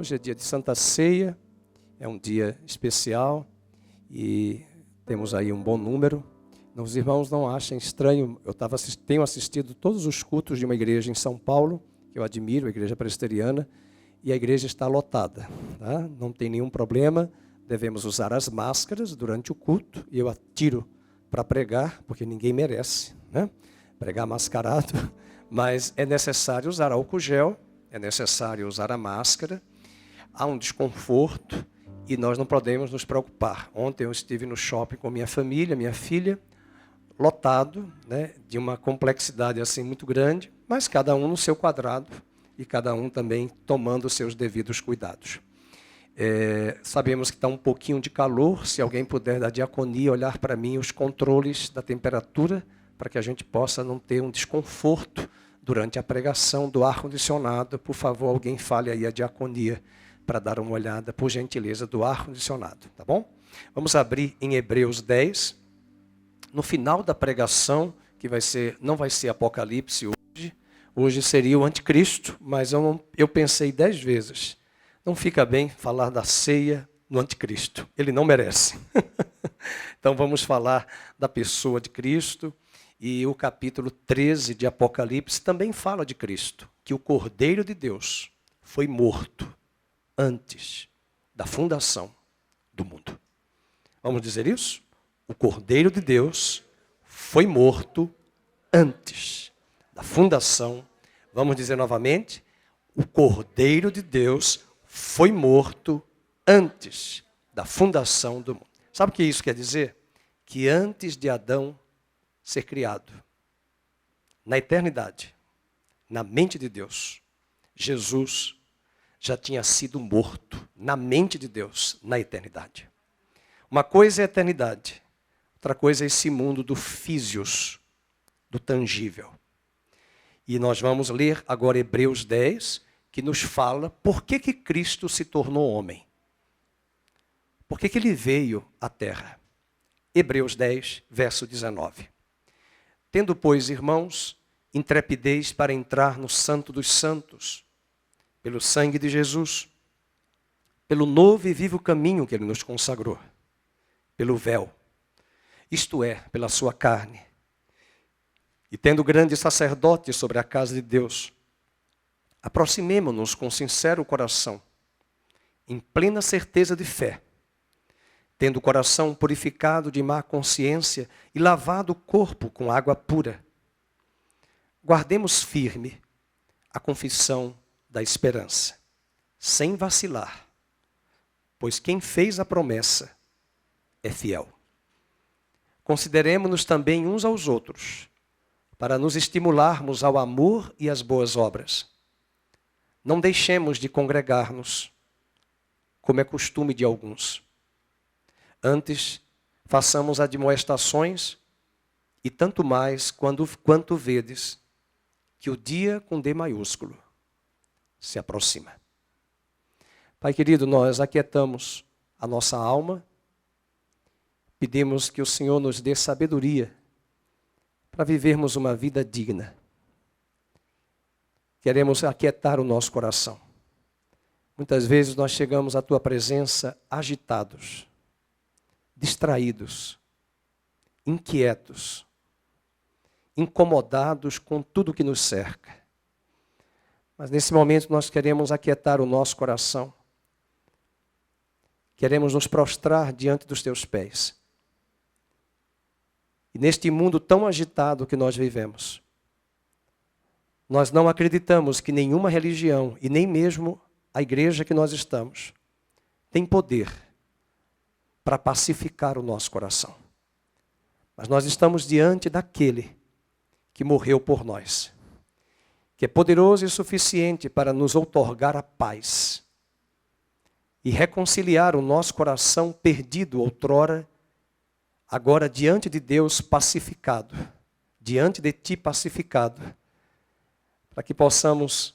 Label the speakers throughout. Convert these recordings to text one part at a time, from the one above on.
Speaker 1: Hoje é dia de Santa Ceia, é um dia especial e temos aí um bom número. Os irmãos não achem estranho, tenho assistido todos os cultos de uma igreja em São Paulo, que eu admiro, a igreja presbiteriana, e a igreja está lotada. Tá? Não tem nenhum problema, devemos usar as máscaras durante o culto, e eu atiro para pregar, porque ninguém merece, né? Pregar mascarado, mas é necessário usar álcool gel, é necessário usar a máscara. Há um desconforto e nós não podemos nos preocupar. Ontem eu estive no shopping com minha família, minha filha, lotado, né, de uma complexidade assim muito grande, mas cada um no seu quadrado e cada um também tomando os seus devidos cuidados. Sabemos que está um pouquinho de calor, se alguém puder da diaconia olhar para mim os controles da temperatura, para que a gente possa não ter um desconforto durante a pregação do ar-condicionado. Por favor, alguém fale aí a diaconia para dar uma olhada, por gentileza, do ar-condicionado, tá bom? Vamos abrir em Hebreus 10. No final da pregação, que não vai ser Apocalipse hoje seria o anticristo, mas eu pensei 10 vezes, não fica bem falar da ceia no anticristo, ele não merece. Então vamos falar da pessoa de Cristo, e o capítulo 13 de Apocalipse também fala de Cristo, que o Cordeiro de Deus foi morto antes da fundação do mundo. Vamos dizer isso? O Cordeiro de Deus foi morto antes da fundação. Vamos dizer novamente? O Cordeiro de Deus foi morto antes da fundação do mundo. Sabe o que isso quer dizer? Que antes de Adão ser criado, na eternidade, na mente de Deus, Jesus já tinha sido morto na mente de Deus, na eternidade. Uma coisa é a eternidade, outra coisa é esse mundo do físios, do tangível. E nós vamos ler agora Hebreus 10, que nos fala por que Cristo se tornou homem. Por que ele veio à terra. Hebreus 10, verso 19. Tendo, pois, irmãos, intrepidez para entrar no Santo dos Santos, pelo sangue de Jesus, pelo novo e vivo caminho que ele nos consagrou, pelo véu, isto é, pela sua carne. E tendo grande sacerdote sobre a casa de Deus, aproximemo-nos com sincero coração, em plena certeza de fé, tendo o coração purificado de má consciência e lavado o corpo com água pura. Guardemos firme a confissão da esperança, sem vacilar, pois quem fez a promessa é fiel. Consideremo-nos também uns aos outros, para nos estimularmos ao amor e às boas obras. Não deixemos de congregar-nos, como é costume de alguns. Antes, façamos admoestações, e tanto mais quanto vedes que o dia com D maiúsculo se aproxima. Pai querido, nós aquietamos a nossa alma, pedimos que o Senhor nos dê sabedoria para vivermos uma vida digna. Queremos aquietar o nosso coração. Muitas vezes nós chegamos à tua presença agitados, distraídos, inquietos, incomodados com tudo que nos cerca. Mas nesse momento nós queremos aquietar o nosso coração. Queremos nos prostrar diante dos teus pés. E neste mundo tão agitado que nós vivemos, nós não acreditamos que nenhuma religião, e nem mesmo a igreja que nós estamos, tem poder para pacificar o nosso coração. Mas nós estamos diante daquele que morreu por nós, que é poderoso e suficiente para nos outorgar a paz e reconciliar o nosso coração perdido outrora, agora diante de Deus pacificado, diante de ti pacificado, para que possamos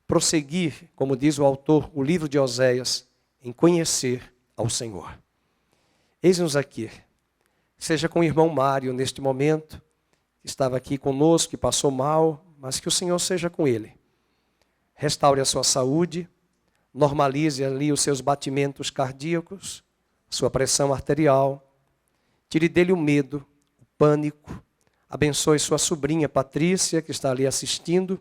Speaker 1: prosseguir, como diz o autor, o livro de Oséias, em conhecer ao Senhor. Eis-nos aqui, seja com o irmão Mário neste momento, que estava aqui conosco, que passou mal, mas que o Senhor seja com ele. Restaure a sua saúde, normalize ali os seus batimentos cardíacos, sua pressão arterial. Tire dele o medo, o pânico. Abençoe sua sobrinha Patrícia, que está ali assistindo.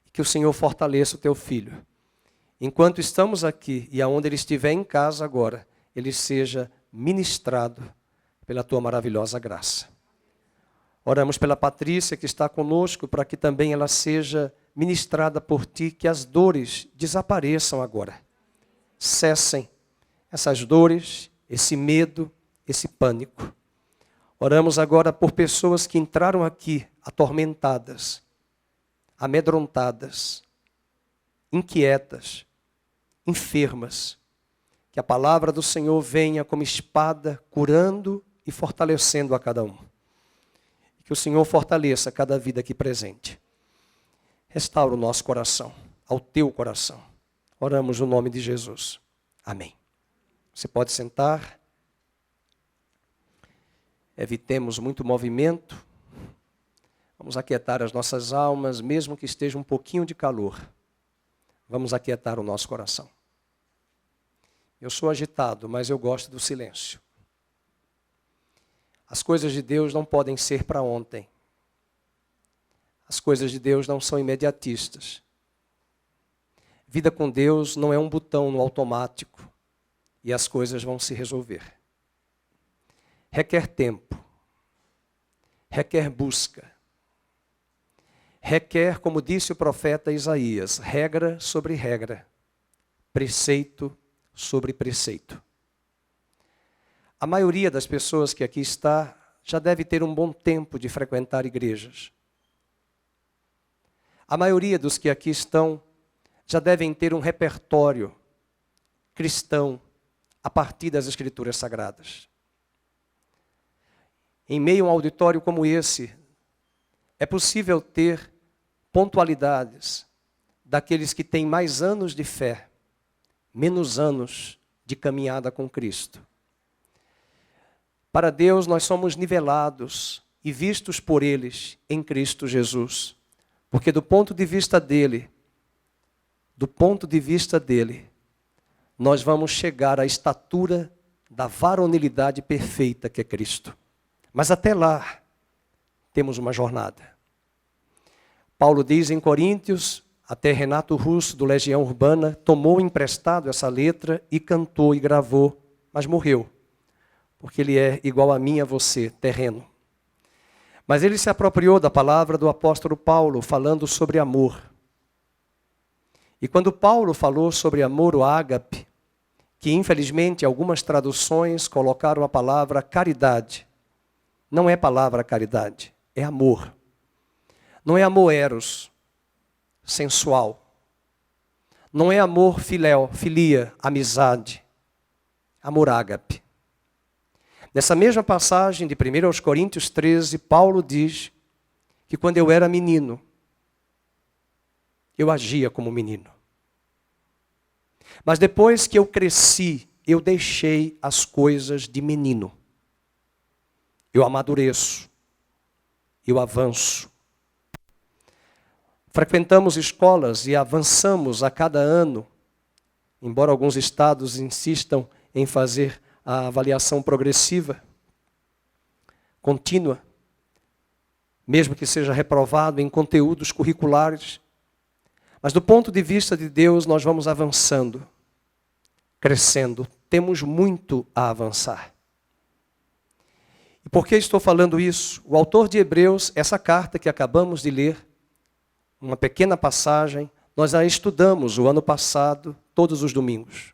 Speaker 1: E que o Senhor fortaleça o teu filho. Enquanto estamos aqui e aonde ele estiver em casa agora, ele seja ministrado pela tua maravilhosa graça. Oramos pela Patrícia que está conosco, para que também ela seja ministrada por ti, que as dores desapareçam agora. Cessem essas dores, esse medo, esse pânico. Oramos agora por pessoas que entraram aqui atormentadas, amedrontadas, inquietas, enfermas. Que a palavra do Senhor venha como espada, curando e fortalecendo a cada um. Que o Senhor fortaleça cada vida aqui presente. Restaura o nosso coração, ao teu coração. Oramos no nome de Jesus. Amém. Você pode sentar. Evitemos muito movimento. Vamos aquietar as nossas almas, mesmo que esteja um pouquinho de calor. Vamos aquietar o nosso coração. Eu sou agitado, mas eu gosto do silêncio. As coisas de Deus não podem ser para ontem. As coisas de Deus não são imediatistas. Vida com Deus não é um botão no automático e as coisas vão se resolver. Requer tempo. Requer busca. Requer, como disse o profeta Isaías, regra sobre regra. Preceito sobre preceito. A maioria das pessoas que aqui está já deve ter um bom tempo de frequentar igrejas. A maioria dos que aqui estão já devem ter um repertório cristão a partir das Escrituras Sagradas. Em meio a um auditório como esse, é possível ter pontualidades daqueles que têm mais anos de fé, menos anos de caminhada com Cristo. Para Deus, nós somos nivelados e vistos por eles em Cristo Jesus. Porque do ponto de vista dele, nós vamos chegar à estatura da varonilidade perfeita que é Cristo. Mas até lá, temos uma jornada. Paulo diz em Coríntios, até Renato Russo, do Legião Urbana, tomou emprestado essa letra e cantou e gravou, mas morreu. Porque ele é igual a mim e a você, terreno. Mas ele se apropriou da palavra do apóstolo Paulo, falando sobre amor. E quando Paulo falou sobre amor, o ágape, que infelizmente algumas traduções colocaram a palavra caridade. Não é palavra caridade, é amor. Não é amor eros, sensual. Não é amor filéu, filia, amizade. Amor ágape. Nessa mesma passagem de 1 Coríntios 13, Paulo diz que quando eu era menino, eu agia como menino. Mas depois que eu cresci, eu deixei as coisas de menino. Eu amadureço, eu avanço. Frequentamos escolas e avançamos a cada ano, embora alguns estados insistam em fazer a avaliação progressiva, contínua, mesmo que seja reprovado em conteúdos curriculares. Mas do ponto de vista de Deus, nós vamos avançando, crescendo. Temos muito a avançar. E por que estou falando isso? O autor de Hebreus, essa carta que acabamos de ler, uma pequena passagem, nós a estudamos o ano passado, todos os domingos.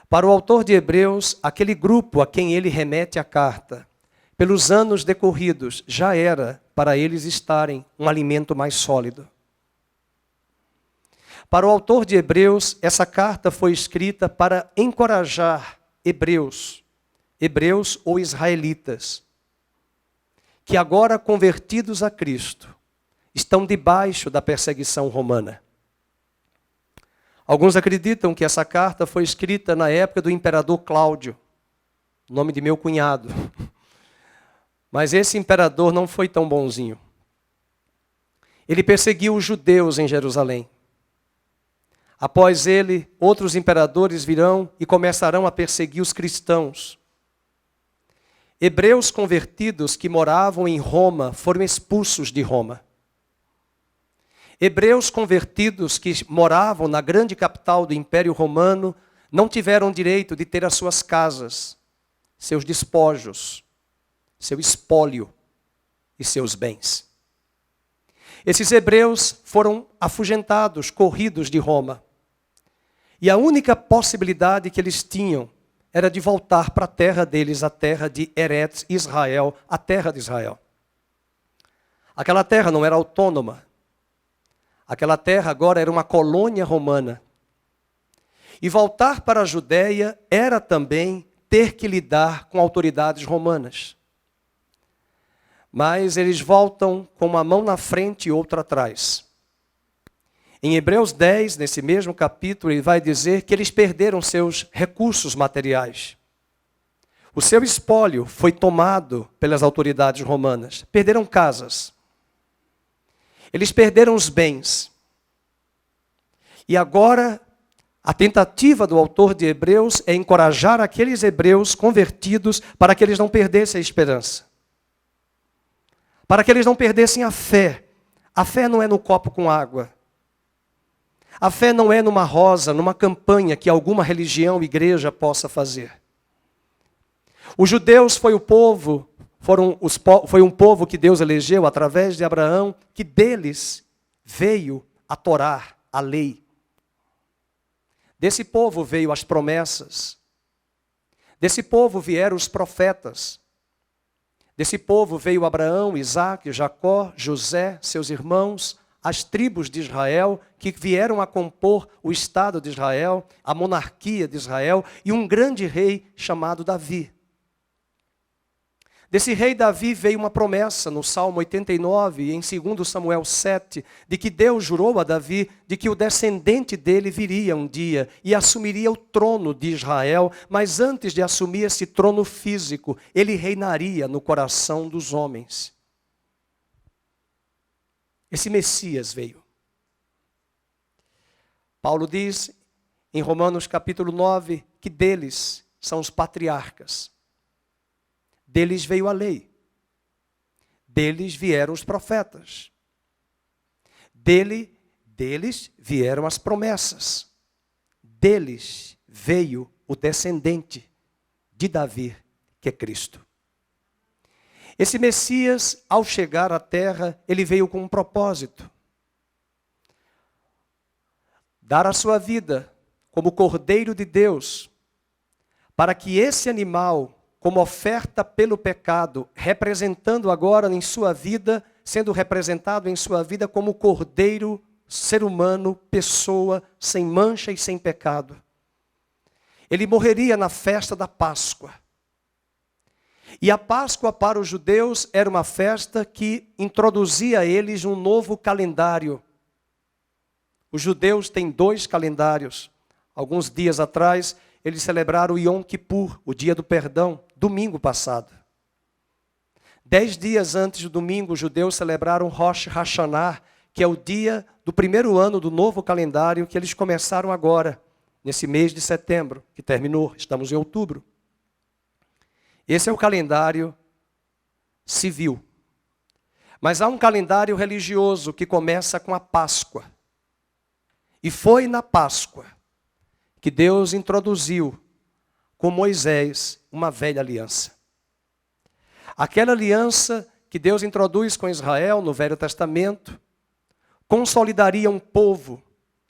Speaker 1: Para o autor de Hebreus, aquele grupo a quem ele remete a carta, pelos anos decorridos, já era para eles estarem um alimento mais sólido. Para o autor de Hebreus, essa carta foi escrita para encorajar hebreus ou israelitas, que agora convertidos a Cristo, estão debaixo da perseguição romana. Alguns acreditam que essa carta foi escrita na época do imperador Cláudio, nome de meu cunhado. Mas esse imperador não foi tão bonzinho. Ele perseguiu os judeus em Jerusalém. Após ele, outros imperadores virão e começarão a perseguir os cristãos. Hebreus convertidos que moravam em Roma foram expulsos de Roma. Hebreus convertidos que moravam na grande capital do Império Romano não tiveram direito de ter as suas casas, seus despojos, seu espólio e seus bens. Esses hebreus foram afugentados, corridos de Roma. E a única possibilidade que eles tinham era de voltar para a terra deles, a terra de Eretz Israel, a terra de Israel. Aquela terra não era autônoma. Aquela terra agora era uma colônia romana. E voltar para a Judéia era também ter que lidar com autoridades romanas. Mas eles voltam com uma mão na frente e outra atrás. Em Hebreus 10, nesse mesmo capítulo, ele vai dizer que eles perderam seus recursos materiais. O seu espólio foi tomado pelas autoridades romanas. Perderam casas. Eles perderam os bens. E agora, a tentativa do autor de Hebreus é encorajar aqueles hebreus convertidos para que eles não perdessem a esperança. Para que eles não perdessem a fé. A fé não é no copo com água. A fé não é numa rosa, numa campanha que alguma religião, igreja possa fazer. Os judeus foi um povo que Deus elegeu através de Abraão, que deles veio a Torá, a lei. Desse povo veio as promessas. Desse povo vieram os profetas. Desse povo veio Abraão, Isaque, Jacó, José, seus irmãos, as tribos de Israel, que vieram a compor o Estado de Israel, a monarquia de Israel, e um grande rei chamado Davi. Desse rei Davi veio uma promessa no Salmo 89 e em 2 Samuel 7, de que Deus jurou a Davi de que o descendente dele viria um dia e assumiria o trono de Israel, mas antes de assumir esse trono físico, ele reinaria no coração dos homens. Esse Messias veio. Paulo diz em Romanos capítulo 9 que deles são os patriarcas. Deles veio a lei. Deles vieram os profetas. Deles vieram as promessas. Deles veio o descendente de Davi, que é Cristo. Esse Messias, ao chegar à terra, ele veio com um propósito. Dar a sua vida como Cordeiro de Deus, para que esse animal, como oferta pelo pecado, representando agora em sua vida, sendo representado em sua vida como Cordeiro, ser humano, pessoa, sem mancha e sem pecado. Ele morreria na festa da Páscoa. E a Páscoa para os judeus era uma festa que introduzia a eles um novo calendário. Os judeus têm 2 calendários. Alguns dias atrás, eles celebraram o Yom Kippur, o dia do perdão, domingo passado. 10 dias antes do domingo, os judeus celebraram Rosh Hashanah, que é o dia do primeiro ano do novo calendário que eles começaram agora, nesse mês de setembro, que terminou, estamos em outubro. Esse é o calendário civil. Mas há um calendário religioso que começa com a Páscoa. E foi na Páscoa que Deus introduziu com Moisés uma velha aliança. Aquela aliança que Deus introduz com Israel no Velho Testamento consolidaria um povo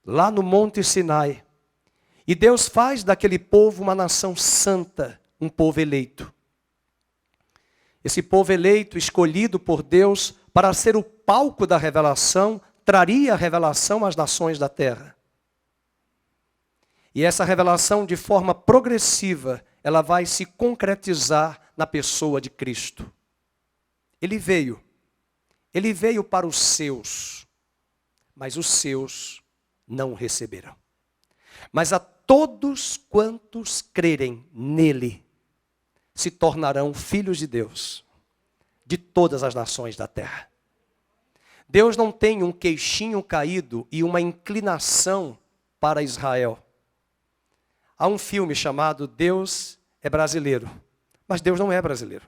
Speaker 1: lá no Monte Sinai. E Deus faz daquele povo uma nação santa, um povo eleito. Esse povo eleito, escolhido por Deus para ser o palco da revelação, traria a revelação às nações da terra. E essa revelação, de forma progressiva, ela vai se concretizar na pessoa de Cristo. Ele veio para os seus, mas os seus não o receberão. Mas a todos quantos crerem nele, se tornarão filhos de Deus, de todas as nações da terra. Deus não tem um queixinho caído e uma inclinação para Israel. Há um filme chamado Deus é Brasileiro, mas Deus não é brasileiro.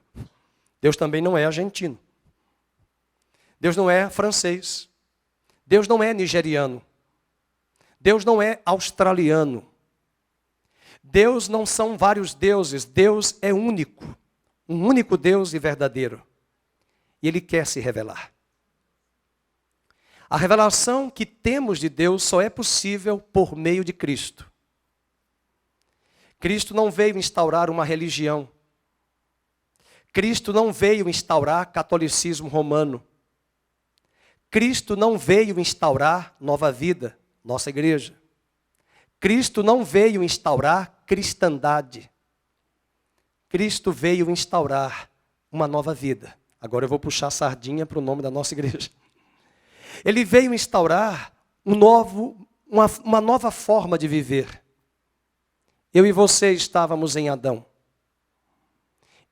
Speaker 1: Deus também não é argentino. Deus não é francês. Deus não é nigeriano. Deus não é australiano. Deus não são vários deuses. Deus é único. Um único Deus e verdadeiro. E Ele quer se revelar. A revelação que temos de Deus só é possível por meio de Cristo. Cristo não veio instaurar uma religião. Cristo não veio instaurar catolicismo romano. Cristo não veio instaurar Nova Vida, nossa igreja. Cristo não veio instaurar cristandade. Cristo veio instaurar uma nova vida. Agora eu vou puxar a sardinha para o nome da nossa igreja. Ele veio instaurar uma nova forma de viver. Eu e você estávamos em Adão.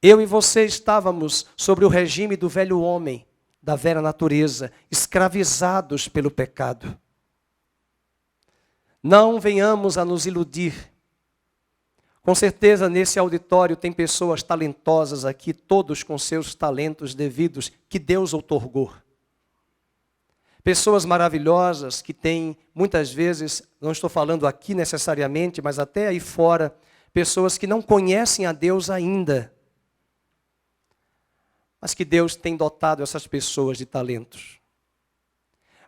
Speaker 1: Eu e você estávamos sobre o regime do velho homem, da velha natureza, escravizados pelo pecado. Não venhamos a nos iludir. Com certeza nesse auditório tem pessoas talentosas aqui, todos com seus talentos devidos, que Deus outorgou. Pessoas maravilhosas que têm, muitas vezes, não estou falando aqui necessariamente, mas até aí fora, pessoas que não conhecem a Deus ainda. Mas que Deus tem dotado essas pessoas de talentos.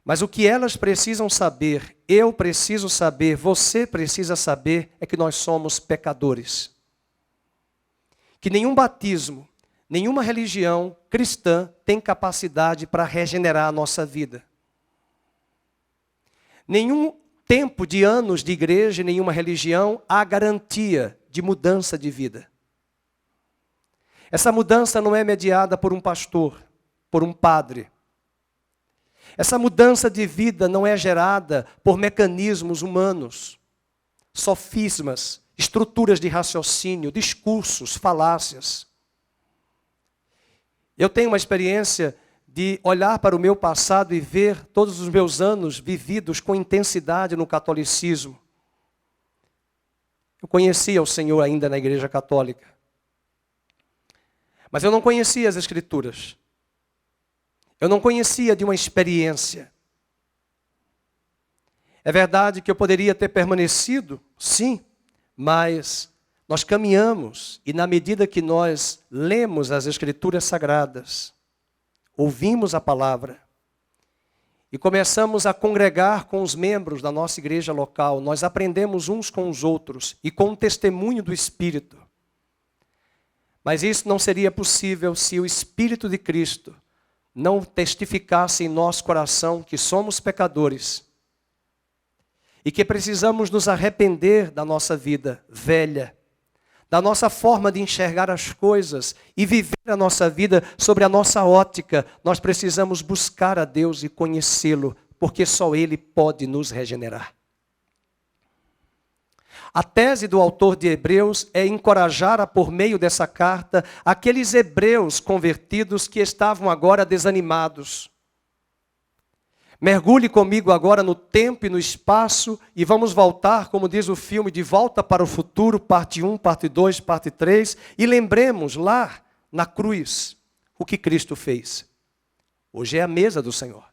Speaker 1: Mas o que elas precisam saber, eu preciso saber, você precisa saber, é que nós somos pecadores. Que nenhum batismo, nenhuma religião cristã tem capacidade para regenerar a nossa vida. Nenhum tempo de anos de igreja, nenhuma religião, há garantia de mudança de vida. Essa mudança não é mediada por um pastor, por um padre. Essa mudança de vida não é gerada por mecanismos humanos, sofismas, estruturas de raciocínio, discursos, falácias. Eu tenho uma experiência de olhar para o meu passado e ver todos os meus anos vividos com intensidade no catolicismo. Eu conhecia o Senhor ainda na Igreja Católica. Mas eu não conhecia as Escrituras. Eu não conhecia de uma experiência. É verdade que eu poderia ter permanecido, sim, mas nós caminhamos e na medida que nós lemos as Escrituras Sagradas, ouvimos a palavra e começamos a congregar com os membros da nossa igreja local, nós aprendemos uns com os outros e com o testemunho do Espírito. Mas isso não seria possível se o Espírito de Cristo não testificasse em nosso coração que somos pecadores e que precisamos nos arrepender da nossa vida velha, da nossa forma de enxergar as coisas e viver a nossa vida sobre a nossa ótica. Nós precisamos buscar a Deus e conhecê-lo, porque só Ele pode nos regenerar. A tese do autor de Hebreus é encorajar, por meio dessa carta, aqueles hebreus convertidos que estavam agora desanimados. Mergulhe comigo agora no tempo e no espaço e vamos voltar, como diz o filme, De Volta para o Futuro, parte 1, parte 2, parte 3, e lembremos lá na cruz o que Cristo fez. Hoje é a mesa do Senhor.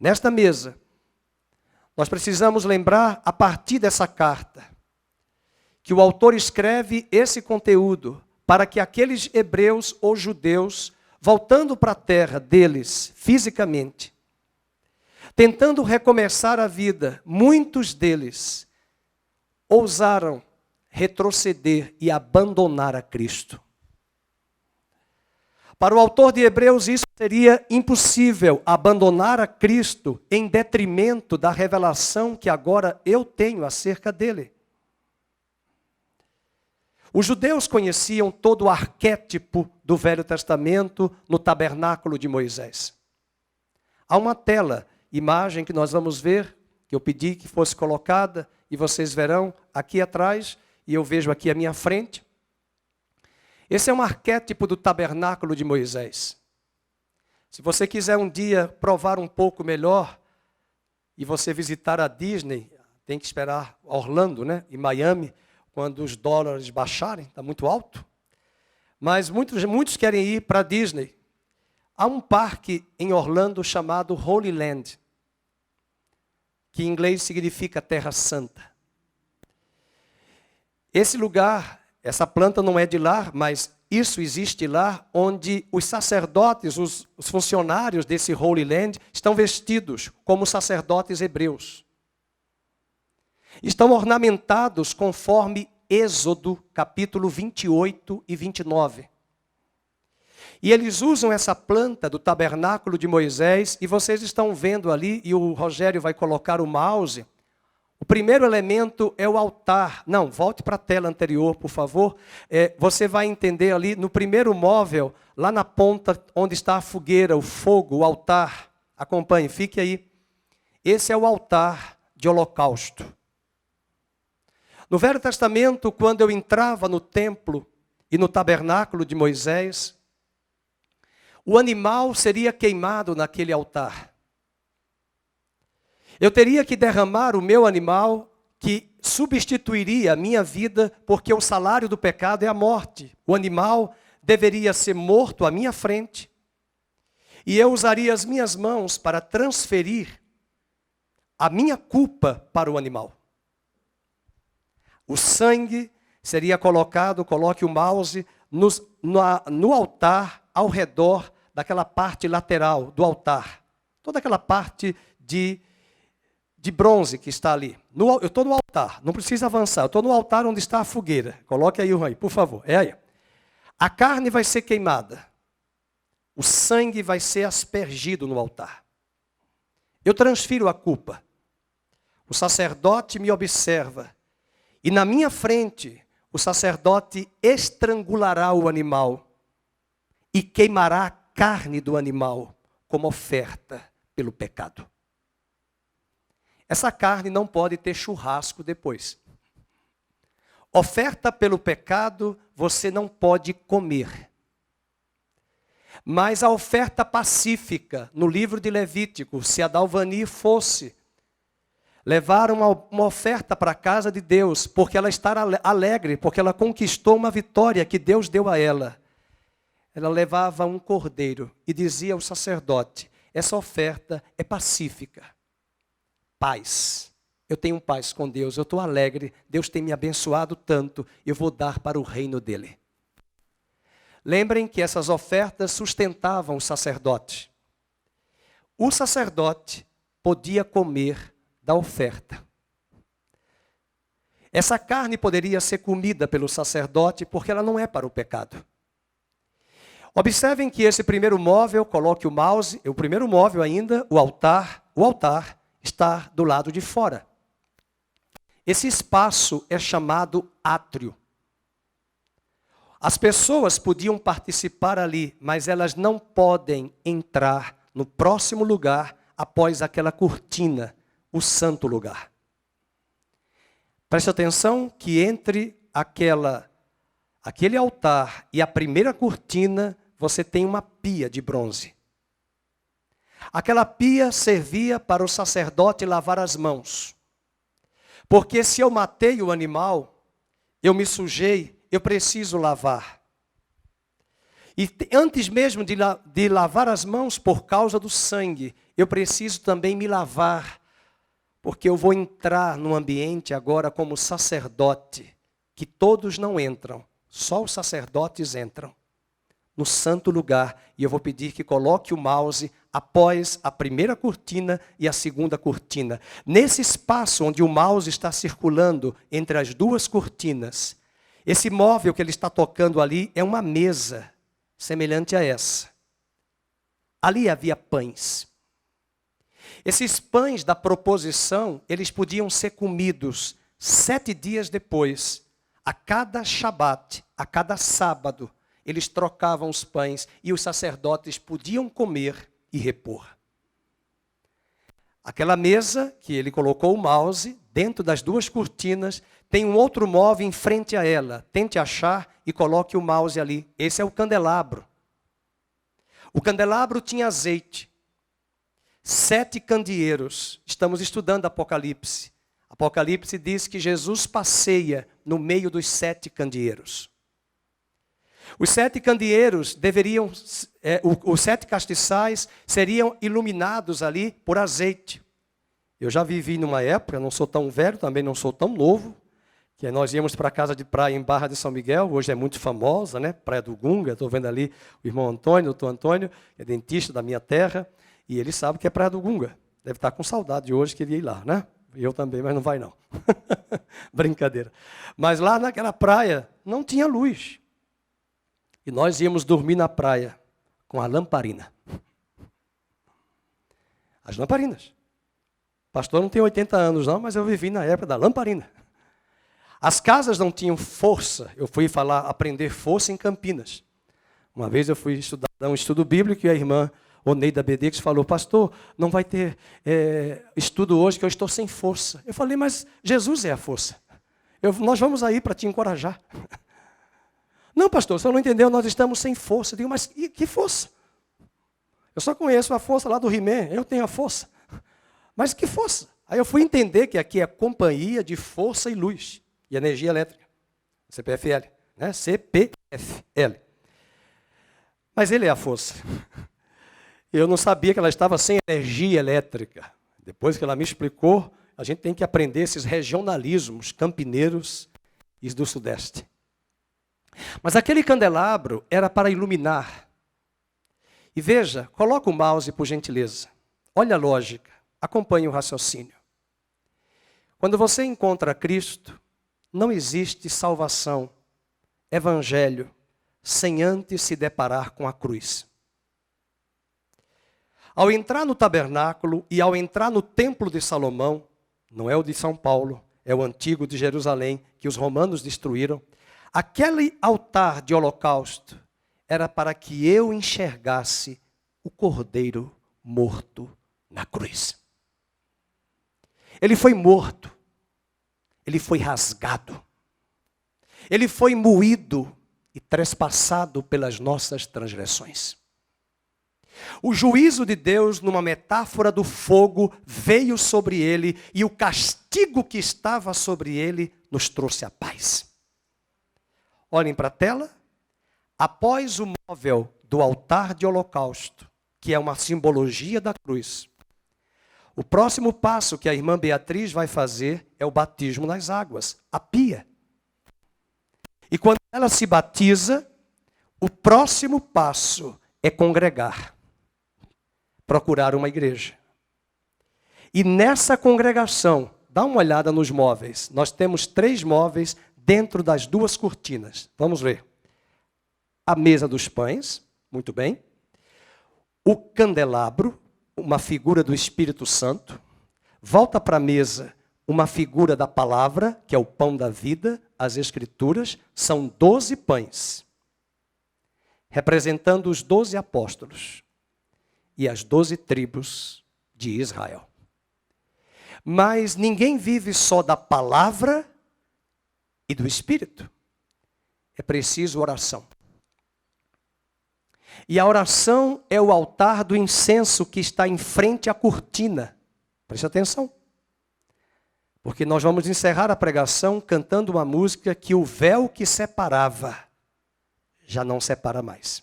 Speaker 1: Nesta mesa, nós precisamos lembrar, a partir dessa carta, que o autor escreve esse conteúdo para que aqueles hebreus ou judeus, voltando para a terra deles, fisicamente, tentando recomeçar a vida, muitos deles ousaram retroceder e abandonar a Cristo. Para o autor de Hebreus, isso seria impossível, abandonar a Cristo em detrimento da revelação que agora eu tenho acerca dele. Os judeus conheciam todo o arquétipo do Velho Testamento no tabernáculo de Moisés. Há uma tela, imagem que nós vamos ver, que eu pedi que fosse colocada, e vocês verão aqui atrás, e eu vejo aqui à minha frente. Esse é um arquétipo do tabernáculo de Moisés. Se você quiser um dia provar um pouco melhor e você visitar a Disney, tem que esperar Orlando, né? E Miami, quando os dólares baixarem, está muito alto. Mas muitos querem ir para a Disney. Há um parque em Orlando chamado Holy Land, que em inglês significa Terra Santa. Esse lugar, essa planta não é de lá, mas isso existe lá, onde os sacerdotes, os funcionários desse Holy Land, estão vestidos como sacerdotes hebreus. Estão ornamentados conforme Êxodo, capítulo 28 e 29. E eles usam essa planta do tabernáculo de Moisés, e vocês estão vendo ali, e o Rogério vai colocar o mouse. O primeiro elemento é o altar. Não, volte para a tela anterior, por favor. Você vai entender ali, no primeiro móvel, lá na ponta onde está a fogueira, o fogo, o altar. Acompanhe, fique aí. Esse é o altar de holocausto. No Velho Testamento, quando eu entrava no templo e no tabernáculo de Moisés, o animal seria queimado naquele altar. Eu teria que derramar o meu animal, que substituiria a minha vida, porque o salário do pecado é a morte. O animal deveria ser morto à minha frente, e eu usaria as minhas mãos para transferir a minha culpa para o animal. O sangue seria colocado, coloque o mouse, no altar, ao redor daquela parte lateral do altar. Toda aquela parte de bronze que está ali. Eu estou no altar, não precisa avançar. Eu estou no altar onde está a fogueira. Coloque aí o aí, por favor. É aí. A carne vai ser queimada. O sangue vai ser aspergido no altar. Eu transfiro a culpa. O sacerdote me observa. E na minha frente, o sacerdote estrangulará o animal e queimará a carne do animal como oferta pelo pecado. Essa carne não pode ter churrasco depois. Oferta pelo pecado, você não pode comer. Mas a oferta pacífica, no livro de Levítico, se a Dalvani fosse levar uma oferta para a casa de Deus, porque ela está alegre, porque ela conquistou uma vitória que Deus deu a ela. Ela levava um cordeiro e dizia ao sacerdote, essa oferta é pacífica. Paz. Eu tenho paz com Deus, eu estou alegre, Deus tem me abençoado tanto, eu vou dar para o reino dele. Lembrem que essas ofertas sustentavam o sacerdote. O sacerdote podia comer da oferta. Essa carne poderia ser comida pelo sacerdote porque ela não é para o pecado. Observem que esse primeiro móvel, coloque o mouse, o primeiro móvel ainda, o altar está do lado de fora. Esse espaço é chamado átrio. As pessoas podiam participar ali, mas elas não podem entrar no próximo lugar após aquela cortina, o santo lugar. Preste atenção que entre aquele altar e a primeira cortina, você tem uma pia de bronze. Aquela pia servia para o sacerdote lavar as mãos. Porque se eu matei o animal, eu me sujei, eu preciso lavar. E antes mesmo de lavar as mãos por causa do sangue, eu preciso também me lavar. Porque eu vou entrar num ambiente agora como sacerdote, que todos não entram, só os sacerdotes entram. No santo lugar, e eu vou pedir que coloque o mouse após a primeira cortina e a segunda cortina. Nesse espaço onde o mouse está circulando entre as duas cortinas, esse móvel que ele está tocando ali é uma mesa semelhante a essa. Ali havia pães. Esses pães da proposição, eles podiam ser comidos 7 dias depois. A cada Shabat, a cada sábado, eles trocavam os pães e os sacerdotes podiam comer e repor. Aquela mesa que ele colocou o mouse, dentro das duas cortinas, tem um outro móvel em frente a ela. Tente achar e coloque o mouse ali. Esse é o candelabro. O candelabro tinha azeite. 7 candeeiros. Estamos estudando Apocalipse. Apocalipse diz que Jesus passeia no meio dos 7 candeeiros. Os 7 candeeiros deveriam, os 7 castiçais seriam iluminados ali por azeite. Eu já vivi numa época, não sou tão velho, também não sou tão novo, que nós íamos para a casa de praia em Barra de São Miguel, hoje é muito famosa, né? Praia do Gunga, estou vendo ali o irmão Antônio, o doutor Antônio, é dentista da minha terra, e ele sabe que é Praia do Gunga. Deve estar com saudade de hoje, queria ir lá, né? Eu também, mas não vai não. Brincadeira. Mas lá naquela praia não tinha luz. E nós íamos dormir na praia com a lamparina. As lamparinas. Pastor não tem 80 anos não, mas eu vivi na época da lamparina. As casas não tinham força. Eu fui aprender força em Campinas. Uma vez eu fui estudar um estudo bíblico e a irmã Oneida Bedex falou, pastor, não vai ter estudo hoje que eu estou sem força. Eu falei, mas Jesus é a força. Nós vamos aí para te encorajar. Não, pastor, você não entendeu, nós estamos sem força. Eu digo, mas que força? Eu só conheço a força lá do He-Man, eu tenho a força. Mas que força? Aí eu fui entender que aqui é companhia de força e luz. E energia elétrica. CPFL, né? CPFL. Mas ele é a força. Eu não sabia que ela estava sem energia elétrica. Depois que ela me explicou, a gente tem que aprender esses regionalismos campineiros e do Sudeste. Mas aquele candelabro era para iluminar. E veja, coloca o mouse por gentileza. Olha a lógica, acompanhe o raciocínio. Quando você encontra Cristo, não existe salvação, evangelho, sem antes se deparar com a cruz. Ao entrar no tabernáculo e ao entrar no templo de Salomão, não é o de São Paulo, é o antigo de Jerusalém, que os romanos destruíram, aquele altar de holocausto era para que eu enxergasse o cordeiro morto na cruz. Ele foi morto, ele foi rasgado, ele foi moído e trespassado pelas nossas transgressões. O juízo de Deus, numa metáfora do fogo, veio sobre ele e o castigo que estava sobre ele nos trouxe a paz. Olhem para a tela. Após o móvel do altar de holocausto, que é uma simbologia da cruz, o próximo passo que a irmã Beatriz vai fazer é o batismo nas águas, a pia. E quando ela se batiza, o próximo passo é congregar, procurar uma igreja. E nessa congregação, dá uma olhada nos móveis. Nós temos 3 móveis dentro das 2 cortinas. Vamos ver. A mesa dos pães, muito bem. O candelabro, uma figura do Espírito Santo. Volta para a mesa, uma figura da palavra, que é o pão da vida. As Escrituras são 12 pães, representando os 12 apóstolos e as 12 tribos de Israel. Mas ninguém vive só da palavra e do Espírito. É preciso oração. E a oração é o altar do incenso que está em frente à cortina. Preste atenção. Porque nós vamos encerrar a pregação cantando uma música que o véu que separava já não separa mais.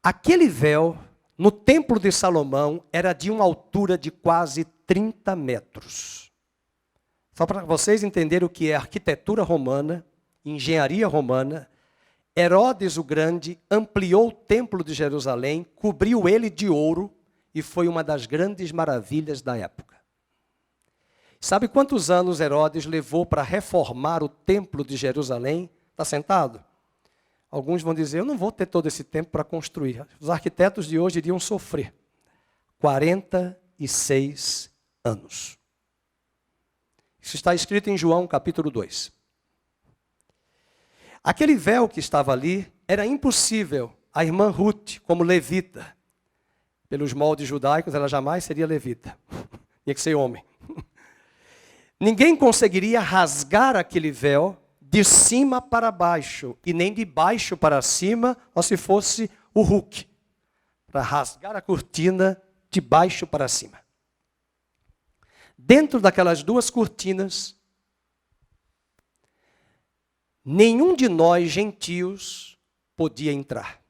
Speaker 1: Aquele véu, no templo de Salomão, era de uma altura de quase 30 metros. Só para vocês entenderem o que é arquitetura romana, engenharia romana, Herodes o Grande ampliou o templo de Jerusalém, cobriu ele de ouro e foi uma das grandes maravilhas da época. Sabe quantos anos Herodes levou para reformar o templo de Jerusalém? Está sentado? Alguns vão dizer, eu não vou ter todo esse tempo para construir. Os arquitetos de hoje iriam sofrer. 46 anos. Isso está escrito em João capítulo 2. Aquele véu que estava ali, era impossível. A irmã Ruth, como levita, pelos moldes judaicos, ela jamais seria levita. Tinha que ser homem. Ninguém conseguiria rasgar aquele véu de cima para baixo, e nem de baixo para cima, ou se fosse o Hulk, para rasgar a cortina de baixo para cima. Dentro daquelas duas cortinas, nenhum de nós gentios podia entrar.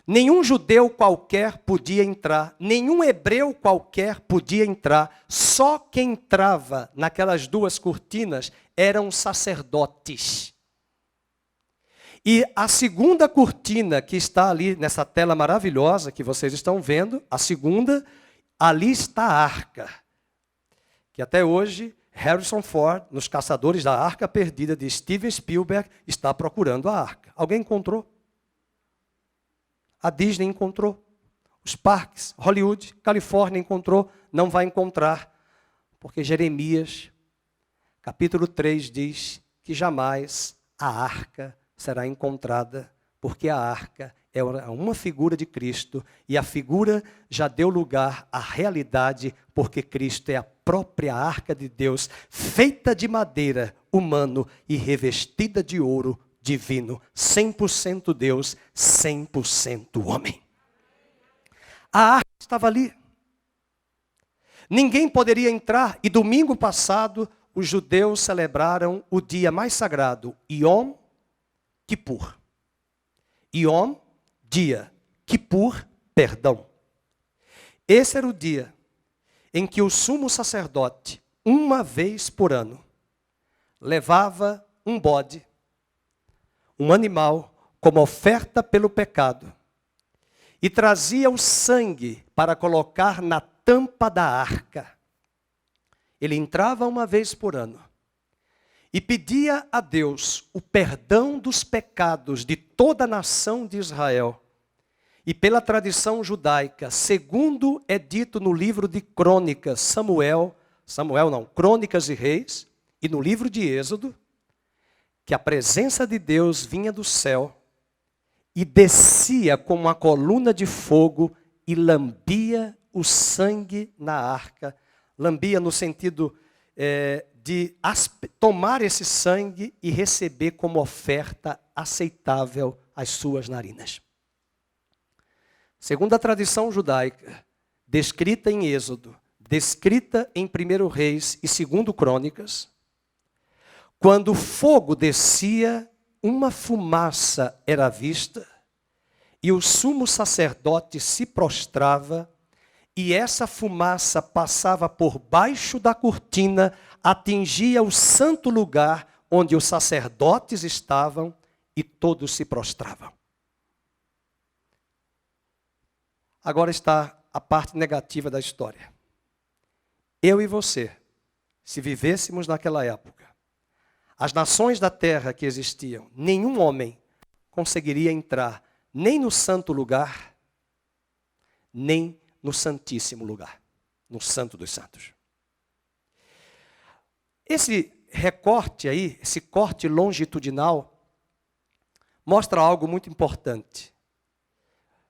Speaker 1: Nenhum judeu qualquer podia entrar, nenhum hebreu qualquer podia entrar. Só quem entrava naquelas duas cortinas eram sacerdotes. E a segunda cortina que está ali nessa tela maravilhosa que vocês estão vendo, a segunda, ali está a arca. Que até hoje Harrison Ford, nos Caçadores da Arca Perdida de Steven Spielberg, está procurando a arca. Alguém encontrou? A Disney encontrou. Os parques, Hollywood, Califórnia encontrou. Não vai encontrar. Porque Jeremias, capítulo 3, diz que jamais a arca será encontrada. Porque a arca é uma figura de Cristo. E a figura já deu lugar à realidade. Porque Cristo é a própria arca de Deus, feita de madeira, humano e revestida de ouro divino, 100% Deus, 100% homem. A arca estava ali. Ninguém poderia entrar. E domingo passado, os judeus celebraram o dia mais sagrado, Yom Kippur. Yom, dia. Kippur, perdão. Esse era o dia em que o sumo sacerdote, uma vez por ano, levava um bode, um animal, como oferta pelo pecado, e trazia o sangue para colocar na tampa da arca. Ele entrava uma vez por ano e pedia a Deus o perdão dos pecados de toda a nação de Israel. E pela tradição judaica, segundo é dito no livro de Crônicas, Crônicas e Reis, e no livro de Êxodo, que a presença de Deus vinha do céu e descia como uma coluna de fogo e lambia o sangue na arca. Lambia no sentido de tomar esse sangue e receber como oferta aceitável às suas narinas. Segundo a tradição judaica, descrita em Êxodo, descrita em 1 Reis e 2 Crônicas, quando o fogo descia, uma fumaça era vista, e o sumo sacerdote se prostrava, e essa fumaça passava por baixo da cortina, atingia o santo lugar onde os sacerdotes estavam, e todos se prostravam. Agora está a parte negativa da história. Eu e você, se vivêssemos naquela época, as nações da terra que existiam, nenhum homem conseguiria entrar nem no santo lugar, nem no santíssimo lugar, no santo dos santos. Esse recorte aí, esse corte longitudinal, mostra algo muito importante.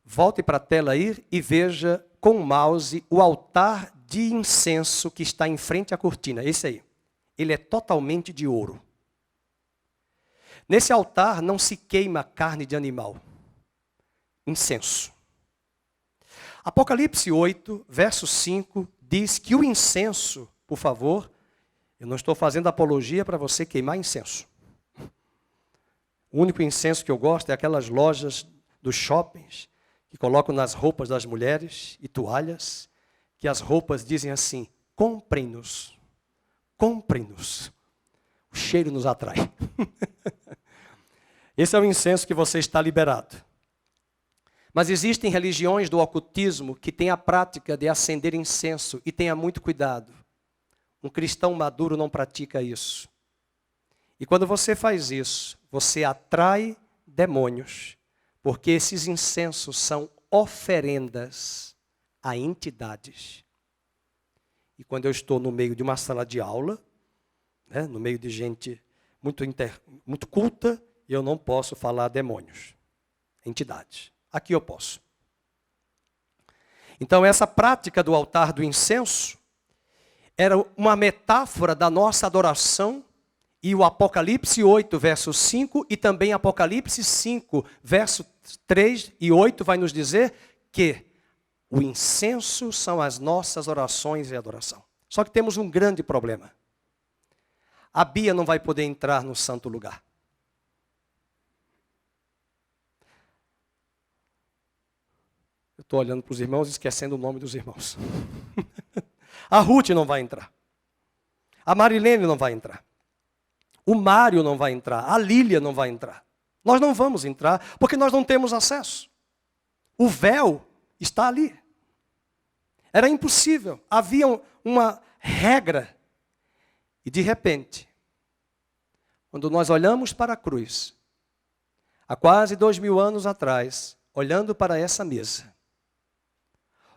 Speaker 1: Volte para a tela aí e veja com o mouse o altar de incenso que está em frente à cortina. Esse aí. Ele é totalmente de ouro. Nesse altar não se queima carne de animal. Incenso. Apocalipse 8, verso 5, diz que o incenso, por favor, eu não estou fazendo apologia para você queimar incenso. O único incenso que eu gosto é aquelas lojas dos shoppings que colocam nas roupas das mulheres e toalhas, que as roupas dizem assim, comprem-nos, comprem-nos. O cheiro nos atrai. Esse é o incenso que você está liberado. Mas existem religiões do ocultismo que têm a prática de acender incenso, e tenha muito cuidado. Um cristão maduro não pratica isso. E quando você faz isso, você atrai demônios, porque esses incensos são oferendas a entidades. E quando eu estou no meio de uma sala de aula, né, no meio de gente muito culta, eu não posso falar demônios, entidades. Aqui eu posso. Então essa prática do altar do incenso era uma metáfora da nossa adoração, e o Apocalipse 8, verso 5, e também Apocalipse 5, verso 3 e 8 vai nos dizer que O incenso são as nossas orações e adoração. Só que temos um grande problema. A Bia não vai poder entrar no santo lugar. Eu estou olhando para os irmãos e esquecendo o nome dos irmãos. A Ruth não vai entrar. A Marilene não vai entrar. O Mário não vai entrar. A Lília não vai entrar. Nós não vamos entrar porque nós não temos acesso. O véu está ali. Era impossível. Havia uma regra. E de repente, quando nós olhamos para a cruz, há quase 2000 anos atrás, olhando para essa mesa,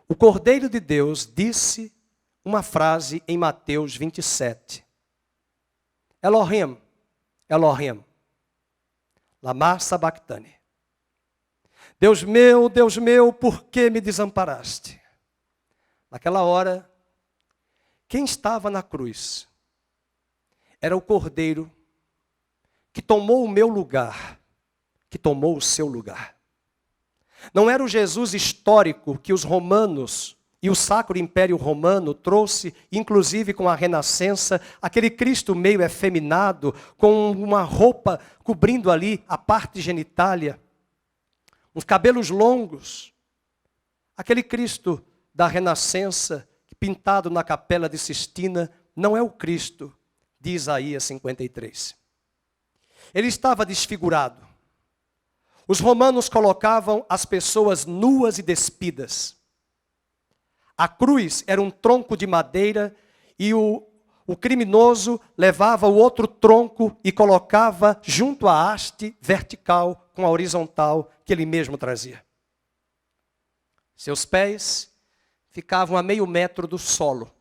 Speaker 1: o Cordeiro de Deus disse uma frase em Mateus 27. Elohim, Elohim, lama sabachthani. Deus meu, por que me desamparaste? Naquela hora, quem estava na cruz era o Cordeiro que tomou o meu lugar, que tomou o seu lugar. Não era o Jesus histórico que os romanos e o Sacro Império Romano trouxe, inclusive com a Renascença, aquele Cristo meio efeminado, com uma roupa cobrindo ali a parte genitália, uns cabelos longos. Aquele Cristo da Renascença, pintado na Capela de Sistina, não é o Cristo de Isaías 53. Ele estava desfigurado. Os romanos colocavam as pessoas nuas e despidas. A cruz era um tronco de madeira e o criminoso levava o outro tronco e colocava junto à haste vertical com a horizontal que ele mesmo trazia. Seus pés ficavam a 0,5 metro do solo.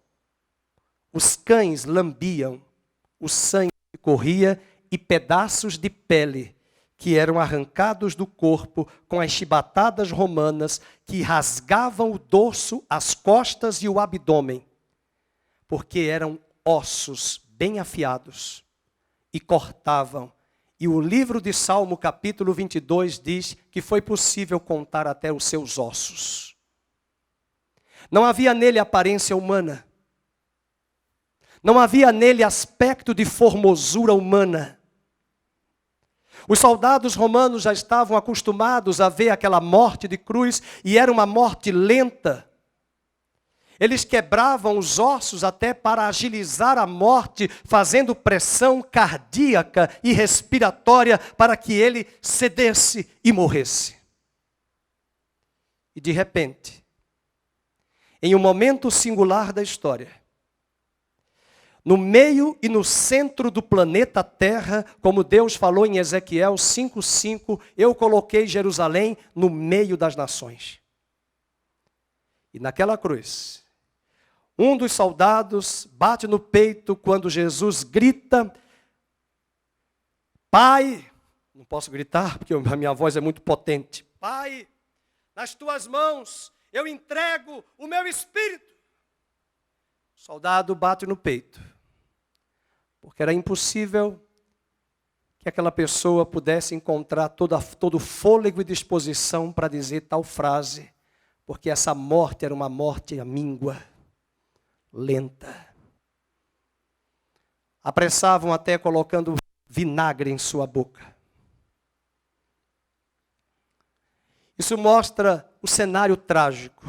Speaker 1: Os cães lambiam, o sangue corria e pedaços de pele que eram arrancados do corpo com as chibatadas romanas que rasgavam o dorso, as costas e o abdômen, porque eram ossos bem afiados e cortavam. E o livro de Salmo, capítulo 22, diz que foi possível contar até os seus ossos. Não havia nele aparência humana. Não havia nele aspecto de formosura humana. Os soldados romanos já estavam acostumados a ver aquela morte de cruz e era uma morte lenta. Eles quebravam os ossos até para agilizar a morte, fazendo pressão cardíaca e respiratória para que ele cedesse e morresse. E de repente, em um momento singular da história, no meio e no centro do planeta Terra, como Deus falou em Ezequiel 5:5, eu coloquei Jerusalém no meio das nações. E naquela cruz, um dos soldados bate no peito quando Jesus grita: Pai, não posso gritar porque a minha voz é muito potente. Pai, nas tuas mãos eu entrego o meu espírito. O soldado bate no peito, porque era impossível que aquela pessoa pudesse encontrar todo fôlego e disposição para dizer tal frase, porque essa morte era uma morte amíngua, lenta. Apressavam até colocando vinagre em sua boca. Isso mostra o cenário trágico.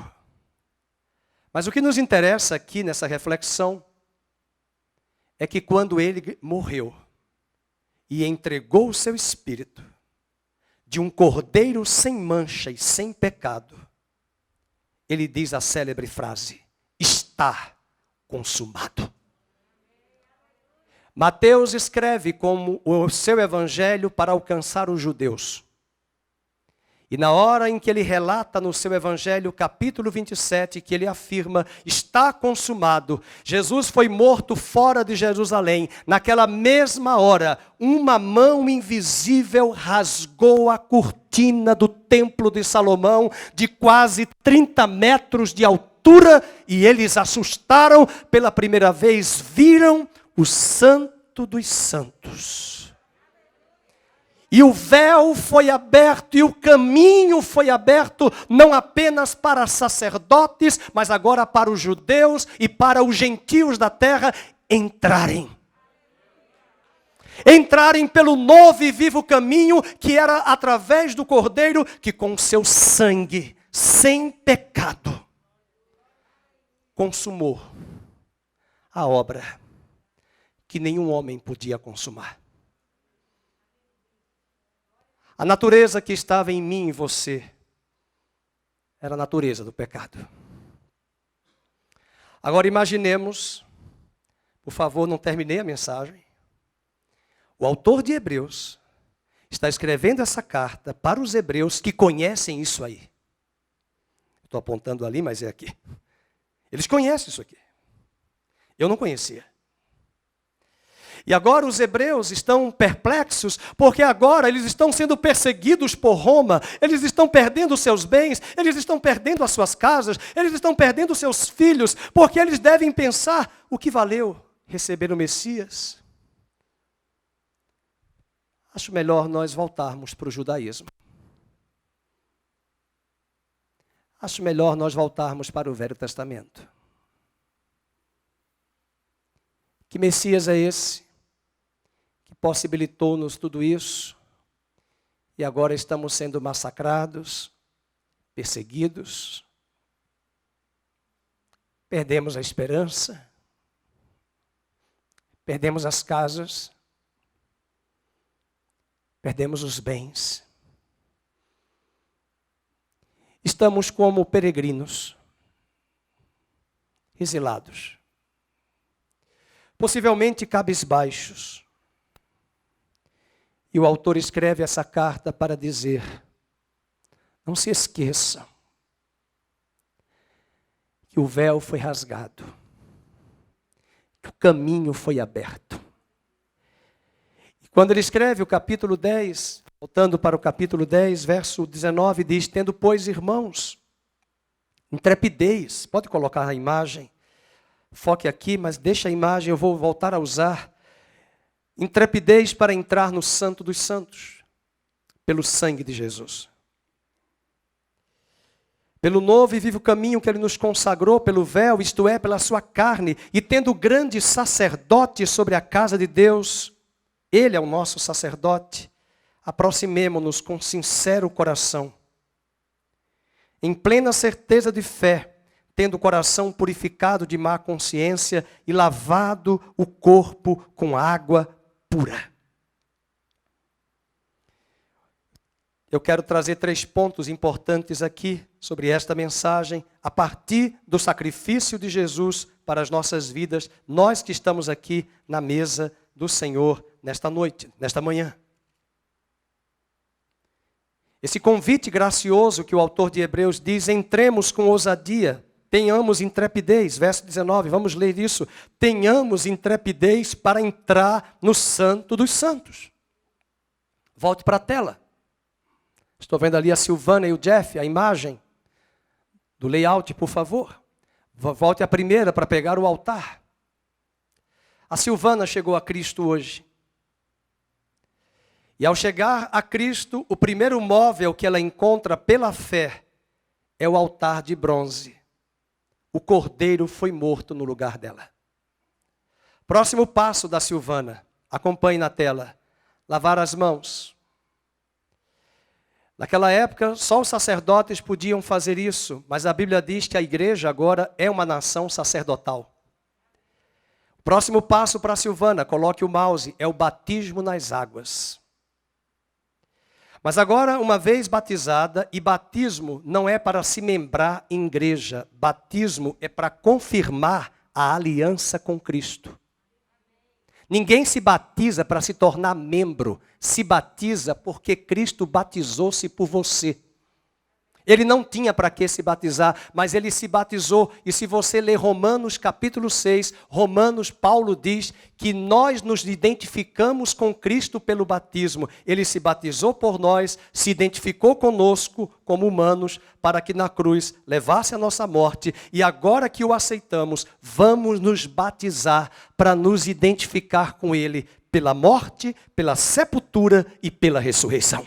Speaker 1: Mas o que nos interessa aqui nessa reflexão é que quando ele morreu e entregou o seu espírito de um cordeiro sem mancha e sem pecado, ele diz a célebre frase: está consumado. Mateus escreve como o seu evangelho para alcançar os judeus. E na hora em que ele relata no seu evangelho, capítulo 27, que ele afirma, está consumado, Jesus foi morto fora de Jerusalém. Naquela mesma hora, uma mão invisível rasgou a cortina do templo de Salomão, de quase 30 metros de altura, e eles assustaram, pela primeira vez viram o Santo dos Santos. E o véu foi aberto e o caminho foi aberto não apenas para sacerdotes, mas agora para os judeus e para os gentios da terra entrarem. Entrarem pelo novo e vivo caminho que era através do Cordeiro que com seu sangue, sem pecado, consumou a obra que nenhum homem podia consumar. A natureza que estava em mim e você era a natureza do pecado. Agora imaginemos, por favor, não terminei a mensagem. O autor de Hebreus está escrevendo essa carta para os hebreus que conhecem isso aí. Estou apontando ali, mas é aqui. Eles conhecem isso aqui. Eu não conhecia. E agora os hebreus estão perplexos, porque agora eles estão sendo perseguidos por Roma, eles estão perdendo seus bens, eles estão perdendo as suas casas, eles estão perdendo seus filhos, porque eles devem pensar, o que valeu receber o Messias? Acho melhor nós voltarmos para o judaísmo. Acho melhor nós voltarmos para o Velho Testamento. Que Messias é esse que possibilitou-nos tudo isso e agora estamos sendo massacrados, perseguidos, perdemos a esperança, perdemos as casas, perdemos os bens. Estamos como peregrinos, exilados. Possivelmente cabisbaixos. E o autor escreve essa carta para dizer, não se esqueça que o véu foi rasgado, que o caminho foi aberto. E quando ele escreve o capítulo 10, voltando para o capítulo 10, verso 19, diz, tendo, pois, irmãos, intrepidez, pode colocar a imagem, foque aqui, mas deixa a imagem, eu vou voltar a usar. Intrepidez para entrar no Santo dos Santos, pelo sangue de Jesus. Pelo novo e vivo caminho que Ele nos consagrou, pelo véu, isto é, pela sua carne, e tendo grande sacerdote sobre a casa de Deus, Ele é o nosso sacerdote, aproximemo-nos com sincero coração, em plena certeza de fé, tendo o coração purificado de má consciência e lavado o corpo com água pura. Eu quero trazer 3 pontos importantes aqui sobre esta mensagem, a partir do sacrifício de Jesus para as nossas vidas, nós que estamos aqui na mesa do Senhor nesta noite, nesta manhã. Esse convite gracioso que o autor de Hebreus diz, entremos com ousadia, tenhamos intrepidez, verso 19, vamos ler isso. Tenhamos intrepidez para entrar no Santo dos Santos. Volte para a tela. Estou vendo ali a Silvana e o Jeff, a imagem do layout, por favor. Volte à primeira para pegar o altar. A Silvana chegou a Cristo hoje. E ao chegar a Cristo, o primeiro móvel que ela encontra pela fé é o altar de bronze. O cordeiro foi morto no lugar dela. Próximo passo da Silvana, acompanhe na tela, lavar as mãos. Naquela época, só os sacerdotes podiam fazer isso, mas a Bíblia diz que a igreja agora é uma nação sacerdotal. Próximo passo para a Silvana, coloque o mouse, é o batismo nas águas. Mas agora, uma vez batizada, e batismo não é para se membrar em igreja, batismo é para confirmar a aliança com Cristo. Ninguém se batiza para se tornar membro, se batiza porque Cristo batizou-se por você. Ele não tinha para que se batizar, mas ele se batizou. E se você ler Romanos capítulo 6, Paulo diz que nós nos identificamos com Cristo pelo batismo. Ele se batizou por nós, se identificou conosco como humanos, para que na cruz levasse a nossa morte. E agora que o aceitamos, vamos nos batizar para nos identificar com Ele pela morte, pela sepultura e pela ressurreição.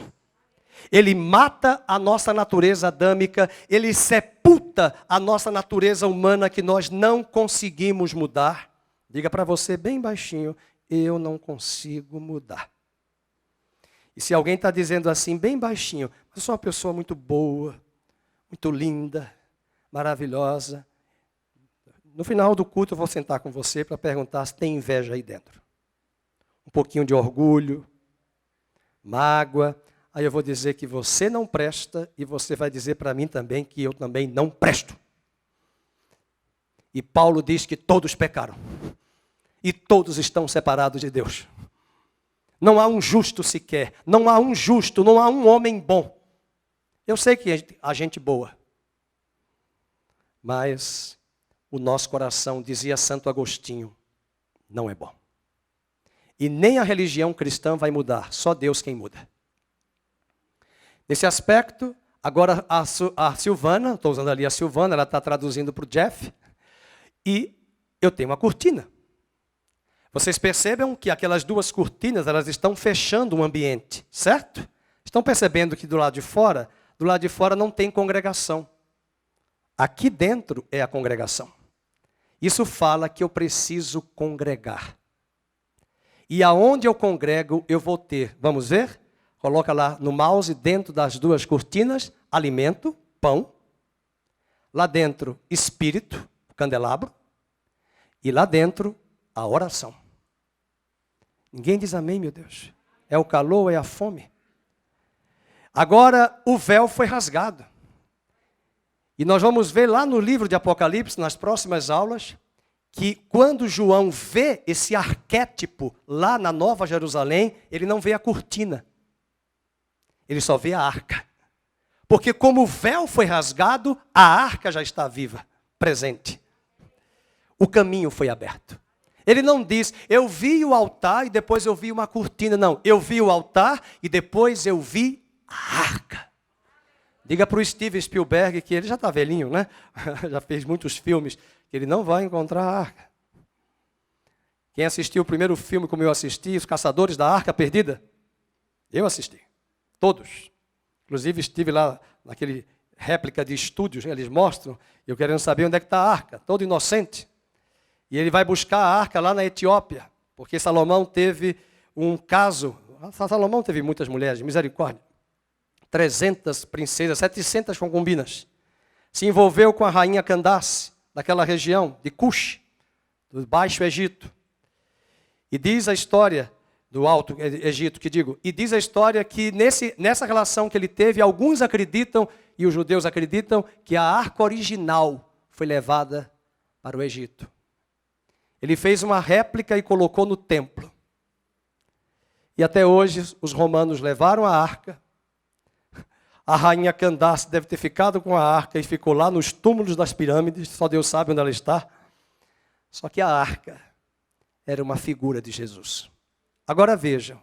Speaker 1: Ele mata a nossa natureza adâmica, ele sepulta a nossa natureza humana que nós não conseguimos mudar. Diga para você bem baixinho, eu não consigo mudar. E se alguém está dizendo assim, bem baixinho, eu sou uma pessoa muito boa, muito linda, maravilhosa. No final do culto eu vou sentar com você para perguntar se tem inveja aí dentro. Um pouquinho de orgulho, mágoa. Aí eu vou dizer que você não presta e você vai dizer para mim também que eu também não presto. E Paulo diz que todos pecaram. E todos estão separados de Deus. Não há um justo sequer. Não há um justo, não há um homem bom. Eu sei que há gente boa. Mas o nosso coração, dizia Santo Agostinho, não é bom. E nem a religião cristã vai mudar, só Deus quem muda. Nesse aspecto, agora a Silvana, estou usando ali a Silvana, ela está traduzindo para o Jeff, e eu tenho uma cortina. Vocês percebam que aquelas duas cortinas, elas estão fechando o ambiente, certo? Estão percebendo que do lado de fora não tem congregação. Aqui dentro é a congregação. Isso fala que eu preciso congregar. E aonde eu congrego, eu vou ter, vamos ver? Coloca lá no mouse, dentro das duas cortinas, alimento, pão. Lá dentro, espírito, candelabro. E lá dentro, a oração. Ninguém diz amém, meu Deus. É o calor ou é a fome? Agora, o véu foi rasgado. E nós vamos ver lá no livro de Apocalipse, nas próximas aulas, que quando João vê esse arquétipo lá na Nova Jerusalém, ele não vê a cortina. Ele só vê a arca. Porque como o véu foi rasgado, a arca já está viva, presente. O caminho foi aberto. Ele não diz, eu vi o altar e depois eu vi uma cortina. Não, eu vi o altar e depois eu vi a arca. Diga para o Steven Spielberg, que ele já está velhinho, né? Já fez muitos filmes, que ele não vai encontrar a arca. Quem assistiu o primeiro filme como eu assisti, Os Caçadores da Arca Perdida? Eu assisti. Todos. Inclusive estive lá naquele réplica de estúdios, eles mostram, eu querendo saber onde é que está a arca, todo inocente. E ele vai buscar a arca lá na Etiópia, porque Salomão teve um caso, Salomão teve muitas mulheres, misericórdia, 300 princesas, 700 concubinas. Se envolveu com a rainha Candace, daquela região de Cush, do Baixo Egito. E diz a história do Alto Egito, e diz a história que nessa relação que ele teve, alguns acreditam, e os judeus acreditam, que a arca original foi levada para o Egito. Ele fez uma réplica e colocou no templo. E até hoje os romanos levaram a arca. A rainha Candace deve ter ficado com a arca e ficou lá nos túmulos das pirâmides, só Deus sabe onde ela está. Só que a arca era uma figura de Jesus. Agora vejam,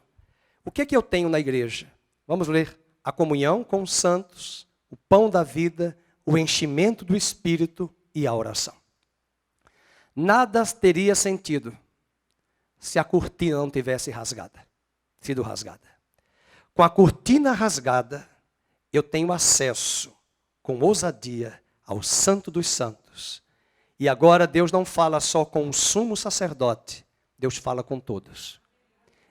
Speaker 1: o que é que eu tenho na igreja? Vamos ler a comunhão com os santos, o pão da vida, o enchimento do Espírito e a oração. Nada teria sentido se a cortina não tivesse sido rasgada. Com a cortina rasgada, eu tenho acesso com ousadia ao Santo dos Santos. E agora Deus não fala só com o sumo sacerdote, Deus fala com todos.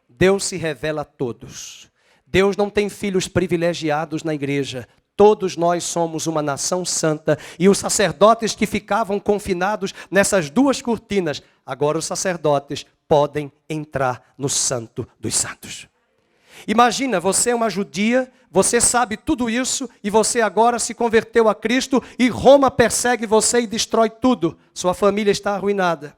Speaker 1: Deus se revela a todos. Deus não tem filhos privilegiados na igreja. Todos nós somos uma nação santa. E os sacerdotes que ficavam confinados nessas duas cortinas, agora os sacerdotes podem entrar no Santo dos Santos. Imagina, você é uma judia, você sabe tudo isso e você agora se converteu a Cristo e Roma persegue você e destrói tudo. Sua família está arruinada.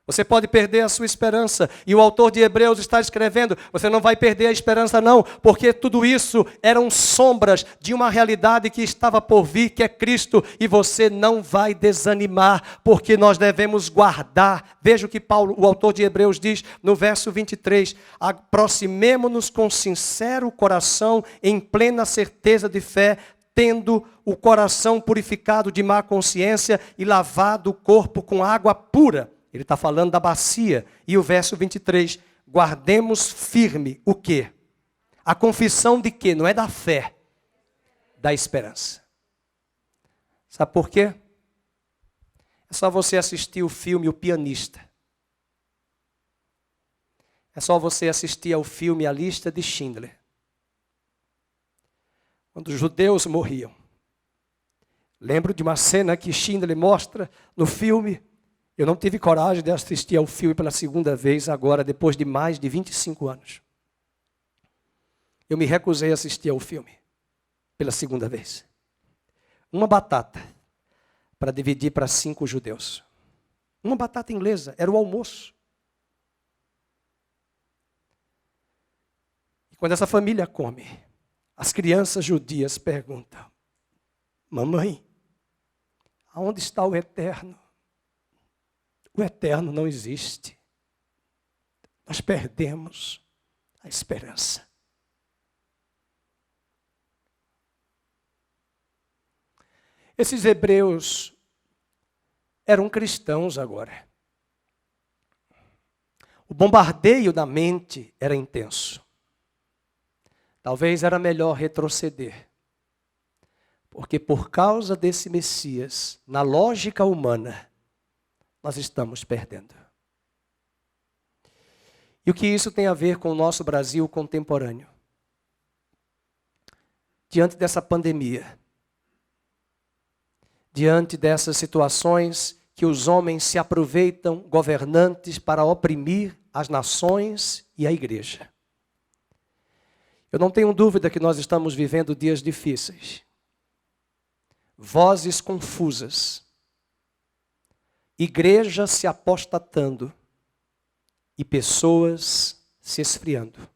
Speaker 1: Você pode perder a sua esperança. E o autor de Hebreus está escrevendo, você não vai perder a esperança não, porque tudo isso eram sombras de uma realidade que estava por vir, que é Cristo. E você não vai desanimar, porque nós devemos guardar. Veja o que Paulo, o autor de Hebreus, diz no verso 23. Aproximemo-nos com sincero coração, em plena certeza de fé, tendo o coração purificado de má consciência e lavado o corpo com água pura. Ele está falando da bacia. E o verso 23, guardemos firme o quê? A confissão de quê? Não é da fé, da esperança. Sabe por quê? É só você assistir o filme O Pianista. É só você assistir ao filme A Lista de Schindler. Quando os judeus morriam. Lembro de uma cena que Schindler mostra no filme. Eu não tive coragem de assistir ao filme pela segunda vez agora, depois de mais de 25 anos. Eu me recusei a assistir ao filme pela segunda vez. Uma batata para dividir para 5 judeus. Uma batata inglesa, era o almoço. E quando essa família come, as crianças judias perguntam: mamãe, aonde está o Eterno? O Eterno não existe. Nós perdemos a esperança. Esses hebreus eram cristãos agora. O bombardeio da mente era intenso. Talvez era melhor retroceder. Porque por causa desse Messias, na lógica humana, nós estamos perdendo. E o que isso tem a ver com o nosso Brasil contemporâneo? Diante dessa pandemia, diante dessas situações que os homens se aproveitam, governantes, para oprimir as nações e a igreja. Eu não tenho dúvida que nós estamos vivendo dias difíceis. Vozes confusas. Igreja se apostatando e pessoas se esfriando.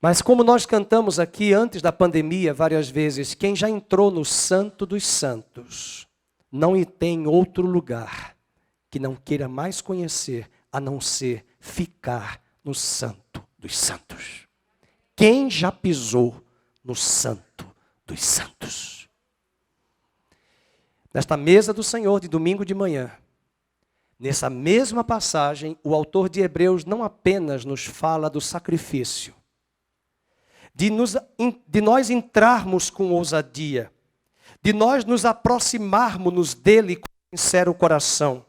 Speaker 1: Mas como nós cantamos aqui antes da pandemia várias vezes, quem já entrou no Santo dos Santos não tem outro lugar que não queira mais conhecer a não ser ficar no Santo dos Santos. Quem já pisou no Santo dos Santos? Nesta mesa do Senhor de domingo de manhã, nessa mesma passagem, o autor de Hebreus não apenas nos fala do sacrifício, de nós entrarmos com ousadia, de nós nos aproximarmos dele com sincero coração,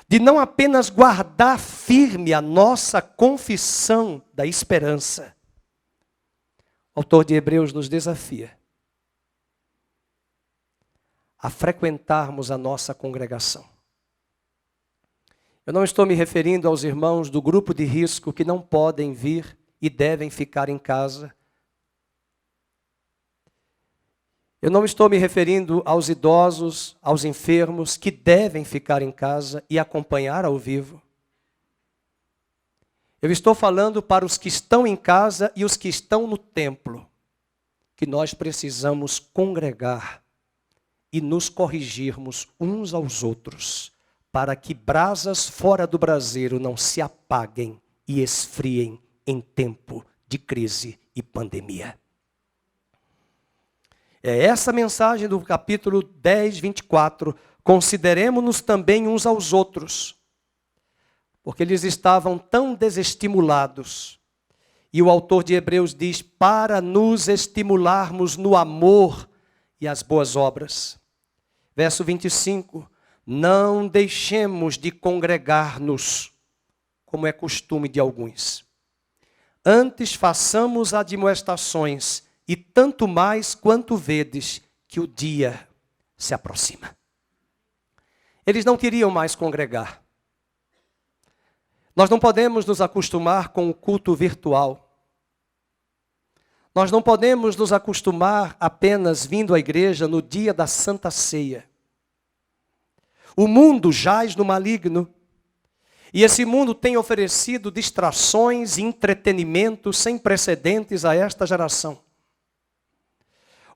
Speaker 1: de não apenas guardar firme a nossa confissão da esperança. O autor de Hebreus nos desafia a frequentarmos a nossa congregação. Eu não estou me referindo aos irmãos do grupo de risco que não podem vir e devem ficar em casa. Eu não estou me referindo aos idosos, aos enfermos que devem ficar em casa e acompanhar ao vivo. Eu estou falando para os que estão em casa e os que estão no templo, que nós precisamos congregar e nos corrigirmos uns aos outros, para que brasas fora do braseiro não se apaguem e esfriem em tempo de crise e pandemia. É essa mensagem do capítulo 10, 24. Consideremos-nos também uns aos outros, porque eles estavam tão desestimulados. E o autor de Hebreus diz, para nos estimularmos no amor e as boas obras. Verso 25, não deixemos de congregar-nos, como é costume de alguns. Antes façamos admoestações, e tanto mais quanto vedes que o dia se aproxima. Eles não queriam mais congregar. Nós não podemos nos acostumar com o culto virtual. Nós não podemos nos acostumar apenas vindo à igreja no dia da Santa Ceia. O mundo jaz no maligno. E esse mundo tem oferecido distrações e entretenimento sem precedentes a esta geração.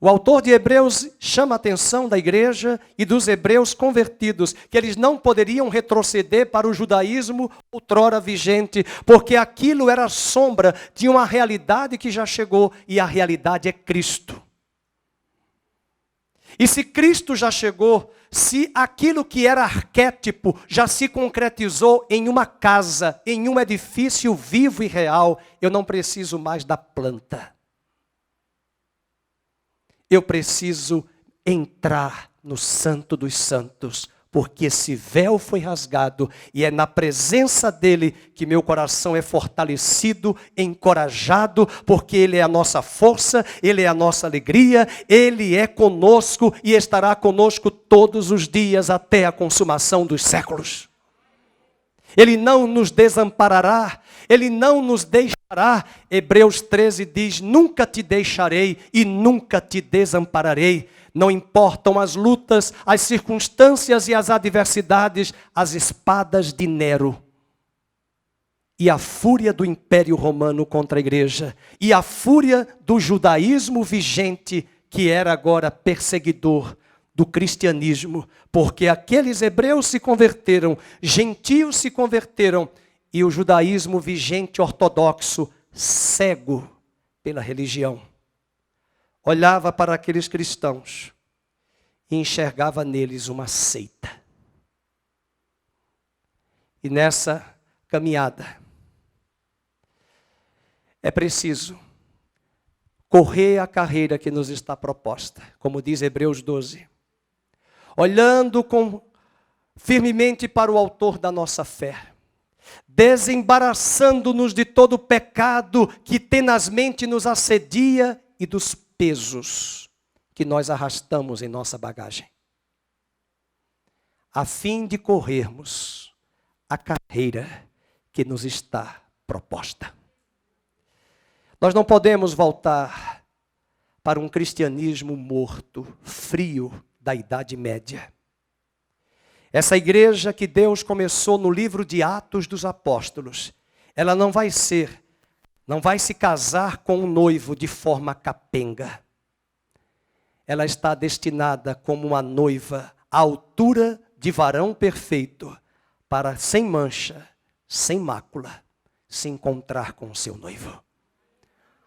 Speaker 1: O autor de Hebreus chama a atenção da igreja e dos hebreus convertidos, que eles não poderiam retroceder para o judaísmo outrora vigente, porque aquilo era sombra de uma realidade que já chegou, e a realidade é Cristo. E se Cristo já chegou, se aquilo que era arquétipo já se concretizou em uma casa, em um edifício vivo e real, eu não preciso mais da planta. Eu preciso entrar no Santo dos Santos, porque esse véu foi rasgado e é na presença dele que meu coração é fortalecido, encorajado, porque ele é a nossa força, ele é a nossa alegria, ele é conosco e estará conosco todos os dias até a consumação dos séculos. Ele não nos desamparará, ele não nos deixará. Hebreus 13 diz: nunca te deixarei e nunca te desampararei. Não importam as lutas, as circunstâncias e as adversidades, as espadas de Nero e a fúria do Império Romano contra a igreja e a fúria do judaísmo vigente, que era agora perseguidor do cristianismo, porque aqueles hebreus se converteram, gentios se converteram, e o judaísmo vigente ortodoxo, cego pela religião, olhava para aqueles cristãos e enxergava neles uma seita. E nessa caminhada é preciso correr a carreira que nos está proposta, como diz Hebreus 12. Olhando firmemente para o autor da nossa fé, desembaraçando-nos de todo o pecado que tenazmente nos assedia e dos pesos que nós arrastamos em nossa bagagem, a fim de corrermos a carreira que nos está proposta. Nós não podemos voltar para um cristianismo morto, frio, da Idade Média. Essa igreja que Deus começou no livro de Atos dos Apóstolos, ela não vai se casar com um noivo de forma capenga. Ela está destinada como uma noiva à altura de varão perfeito, para sem mancha, sem mácula, se encontrar com o seu noivo.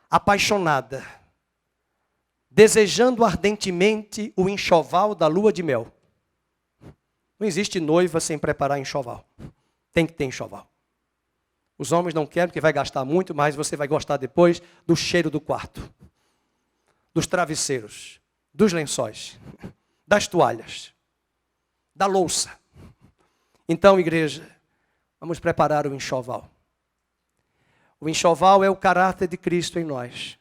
Speaker 1: Apaixonada, desejando ardentemente o enxoval da lua de mel. Não existe noiva sem preparar enxoval. Tem que ter enxoval. Os homens não querem porque vai gastar muito, mas você vai gostar depois do cheiro do quarto, dos travesseiros, dos lençóis, das toalhas, da louça. Então, igreja, vamos preparar o enxoval. O enxoval é o caráter de Cristo em nós.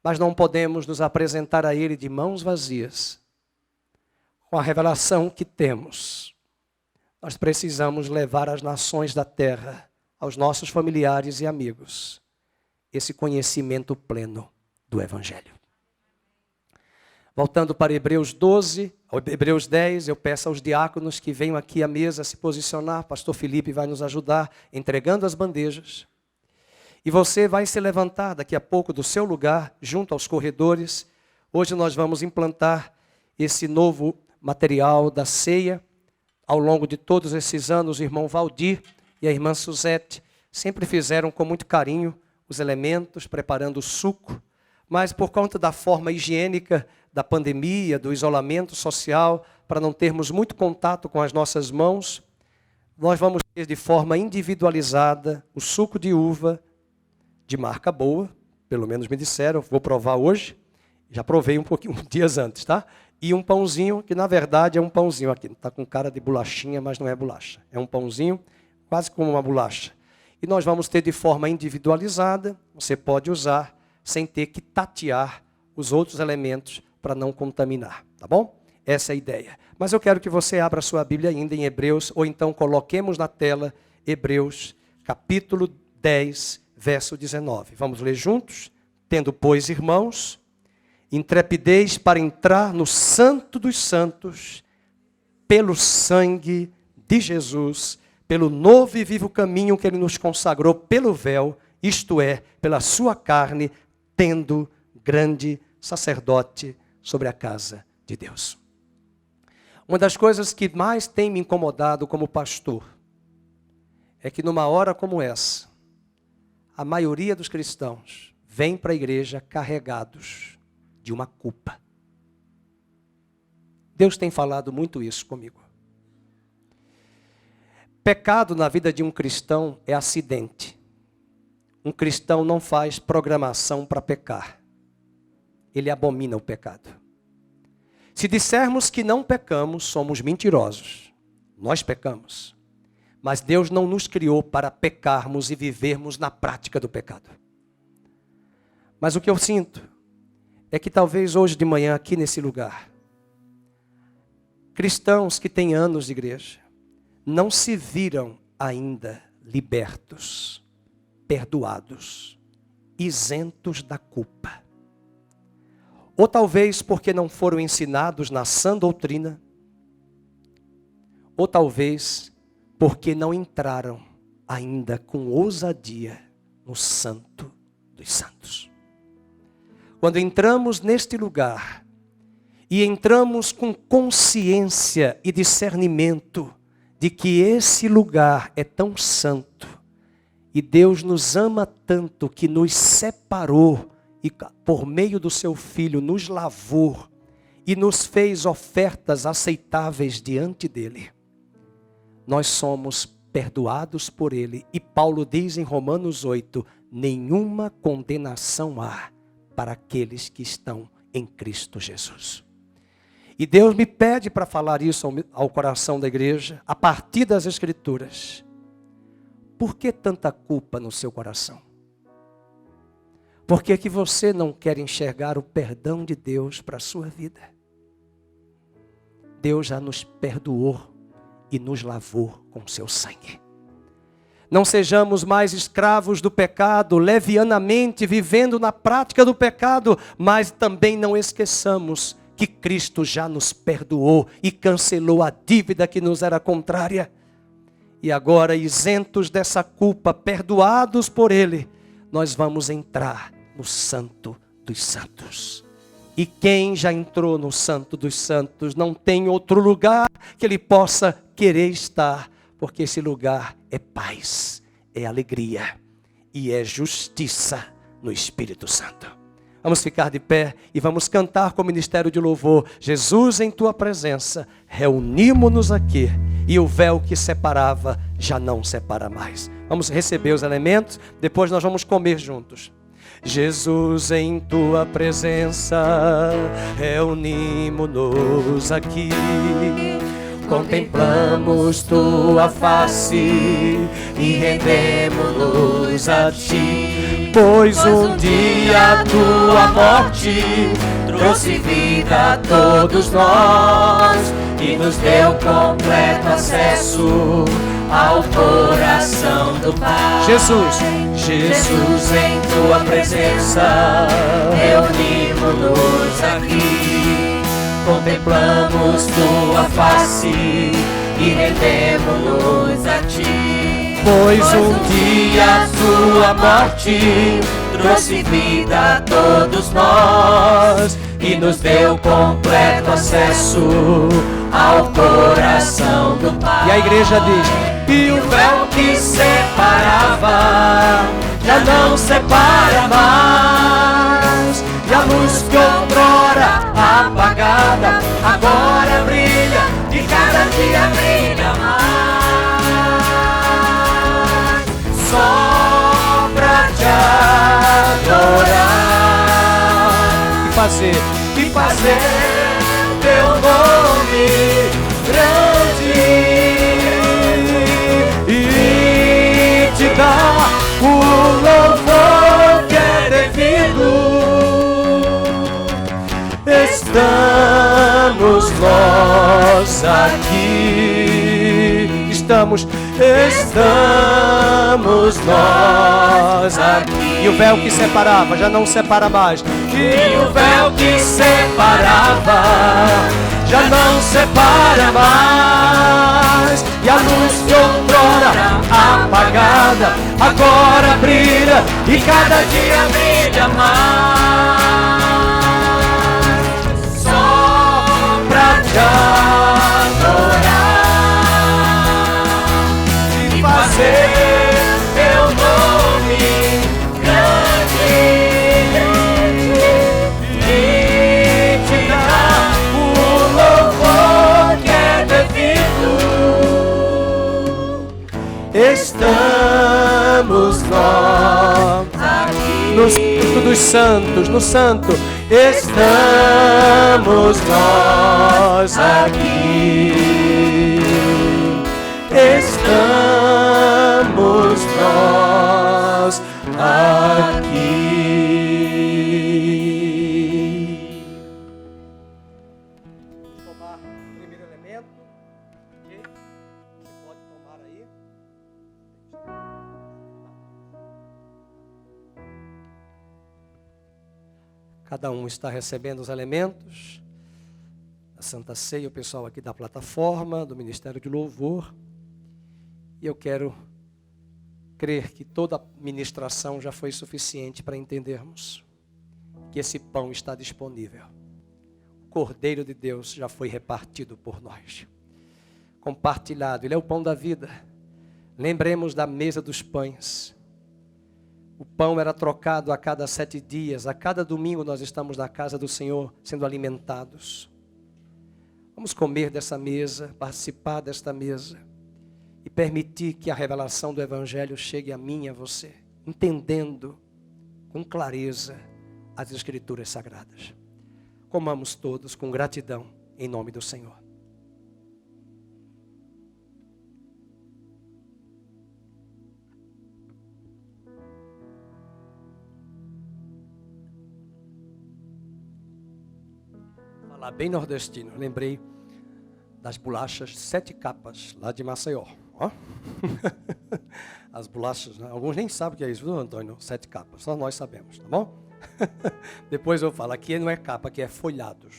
Speaker 1: Mas não podemos nos apresentar a Ele de mãos vazias. Com a revelação que temos, nós precisamos levar às nações da terra, aos nossos familiares e amigos, esse conhecimento pleno do Evangelho. Voltando para Hebreus 12, Hebreus 10, eu peço aos diáconos que venham aqui à mesa se posicionar. Pastor Felipe vai nos ajudar entregando as bandejas. E você vai se levantar daqui a pouco do seu lugar, junto aos corredores. Hoje nós vamos implantar esse novo material da ceia. Ao longo de todos esses anos, o irmão Valdir e a irmã Suzete sempre fizeram com muito carinho os elementos, preparando o suco. Mas por conta da forma higiênica da pandemia, do isolamento social, para não termos muito contato com as nossas mãos, nós vamos ter de forma individualizada o suco de uva, de marca boa, pelo menos me disseram, vou provar hoje, já provei um pouquinho, dias antes, tá? E um pãozinho, que na verdade é um pãozinho aqui, está com cara de bolachinha, mas não é bolacha. É um pãozinho, quase como uma bolacha. E nós vamos ter de forma individualizada, você pode usar, sem ter que tatear os outros elementos para não contaminar, tá bom? Essa é a ideia. Mas eu quero que você abra a sua Bíblia ainda em Hebreus, ou então coloquemos na tela Hebreus, capítulo 10, verso 19. Vamos ler juntos? Tendo, pois, irmãos, intrepidez para entrar no Santo dos Santos, pelo sangue de Jesus, pelo novo e vivo caminho que Ele nos consagrou pelo véu, isto é, pela sua carne, tendo grande sacerdote sobre a casa de Deus. Uma das coisas que mais tem me incomodado como pastor é que numa hora como essa, a maioria dos cristãos vem para a igreja carregados de uma culpa. Deus tem falado muito isso comigo. Pecado na vida de um cristão é acidente. Um cristão não faz programação para pecar. Ele abomina o pecado. Se dissermos que não pecamos, somos mentirosos. Nós pecamos. Mas Deus não nos criou para pecarmos e vivermos na prática do pecado. Mas o que eu sinto é que talvez hoje de manhã aqui nesse lugar, cristãos que têm anos de igreja, não se viram ainda libertos, perdoados, isentos da culpa. Ou talvez porque não foram ensinados na sã doutrina, ou talvez porque não entraram ainda com ousadia no Santo dos Santos. Quando entramos neste lugar, e entramos com consciência e discernimento de que esse lugar é tão santo, e Deus nos ama tanto que nos separou, e por meio do seu Filho nos lavou, e nos fez ofertas aceitáveis diante dEle. Nós somos perdoados por Ele, e Paulo diz em Romanos 8, nenhuma condenação há para aqueles que estão em Cristo Jesus. E Deus me pede para falar isso ao coração da igreja, a partir das Escrituras. Por que tanta culpa no seu coração? Por que que você não quer enxergar o perdão de Deus para a sua vida? Deus já nos perdoou e nos lavou com seu sangue. Não sejamos mais escravos do pecado, levianamente vivendo na prática do pecado, mas também não esqueçamos que Cristo já nos perdoou e cancelou a dívida que nos era contrária. E agora, isentos dessa culpa, perdoados por Ele, nós vamos entrar no Santo dos Santos. E quem já entrou no Santo dos Santos não tem outro lugar que ele possa querer estar, porque esse lugar é paz, é alegria e é justiça no Espírito Santo. Vamos ficar de pé e vamos cantar com o ministério de louvor. Jesus, em tua presença, reunimos-nos aqui e o véu que separava já não separa mais. Vamos receber os elementos, depois nós vamos comer juntos. Jesus, em tua presença, reunimos-nos aqui. Contemplamos tua face e rendemos-nos a ti. Pois um dia a tua morte trouxe vida a todos nós e nos deu completo acesso ao coração do Pai. Jesus, em tua presença, reunimos-nos aqui. Contemplamos tua face e rendemos-nos a ti. Pois um dia a tua morte trouxe vida a todos nós e nos deu completo acesso ao coração do Pai. E a igreja diz: e o véu que separava já não separa mais, e a luz que outrora apagada agora brilha e cada dia brilha mais. Só pra te adorar e fazer teu nome grande e te dar o louvor que é devido. Estamos nós aqui, estamos nós aqui. E o véu que separava já não separa mais.
Speaker 2: E o véu que separava já não separa mais.
Speaker 1: E a luz que outrora apagada agora brilha,
Speaker 2: e cada dia brilha mais. Só pra te adorar e fazer teu nome grande e te dar o louvor que é devido.
Speaker 1: estamos nós no Santo dos Santos, no Santo. Estamos nós aqui. Estamos nós aqui. Vamos tomar o primeiro elemento. Ok? Você pode tomar aí. Cada um está recebendo os elementos. A Santa Ceia, o pessoal aqui da plataforma, do Ministério de Louvor. E eu quero crer que toda a ministração já foi suficiente para entendermos que esse pão está disponível. O Cordeiro de Deus já foi repartido por nós, compartilhado. Ele é o pão da vida. Lembremos da mesa dos pães. O pão era trocado a cada 7 dias. A cada domingo nós estamos na casa do Senhor sendo alimentados. Vamos comer dessa mesa, participar desta mesa e permitir que a revelação do Evangelho chegue a mim e a você, entendendo com clareza as Escrituras Sagradas. Comamos todos com gratidão em nome do Senhor. Falar bem nordestino, lembrei das bolachas 7 capas, lá de Maceió. Ó. As bolachas, né? Alguns nem sabem o que é isso, viu, Antônio? 7 capas, só nós sabemos, tá bom? Depois eu falo, aqui não é capa, aqui é folhados.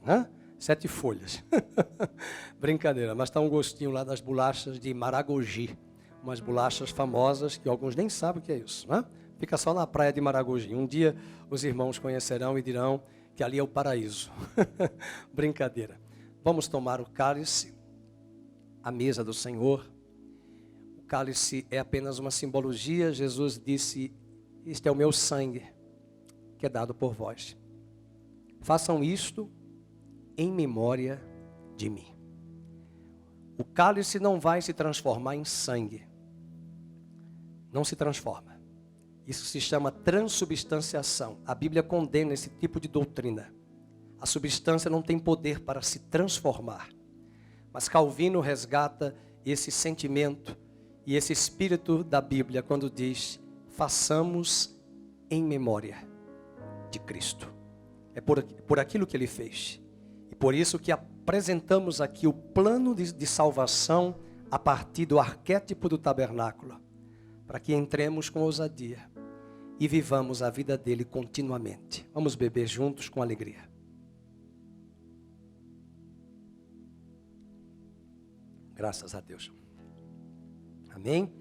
Speaker 1: Né? 7 folhas. Brincadeira, mas está um gostinho lá das bolachas de Maragogi. Umas bolachas famosas que alguns nem sabem o que é isso. Né? Fica só na praia de Maragogi. Um dia os irmãos conhecerão e dirão que ali é o paraíso. Brincadeira. Vamos tomar o cálice, a mesa do Senhor. O cálice é apenas uma simbologia. Jesus disse, este é o meu sangue, que é dado por vós. Façam isto em memória de mim. O cálice não vai se transformar em sangue. Não se transforma. Isso se chama transubstanciação. A Bíblia condena esse tipo de doutrina. A substância não tem poder para se transformar. Mas Calvino resgata esse sentimento e esse espírito da Bíblia quando diz, façamos em memória de Cristo. É por aquilo que Ele fez. E por isso que apresentamos aqui o plano de salvação a partir do arquétipo do tabernáculo. Para que entremos com ousadia e vivamos a vida dele continuamente. Vamos beber juntos com alegria. Graças a Deus. Amém?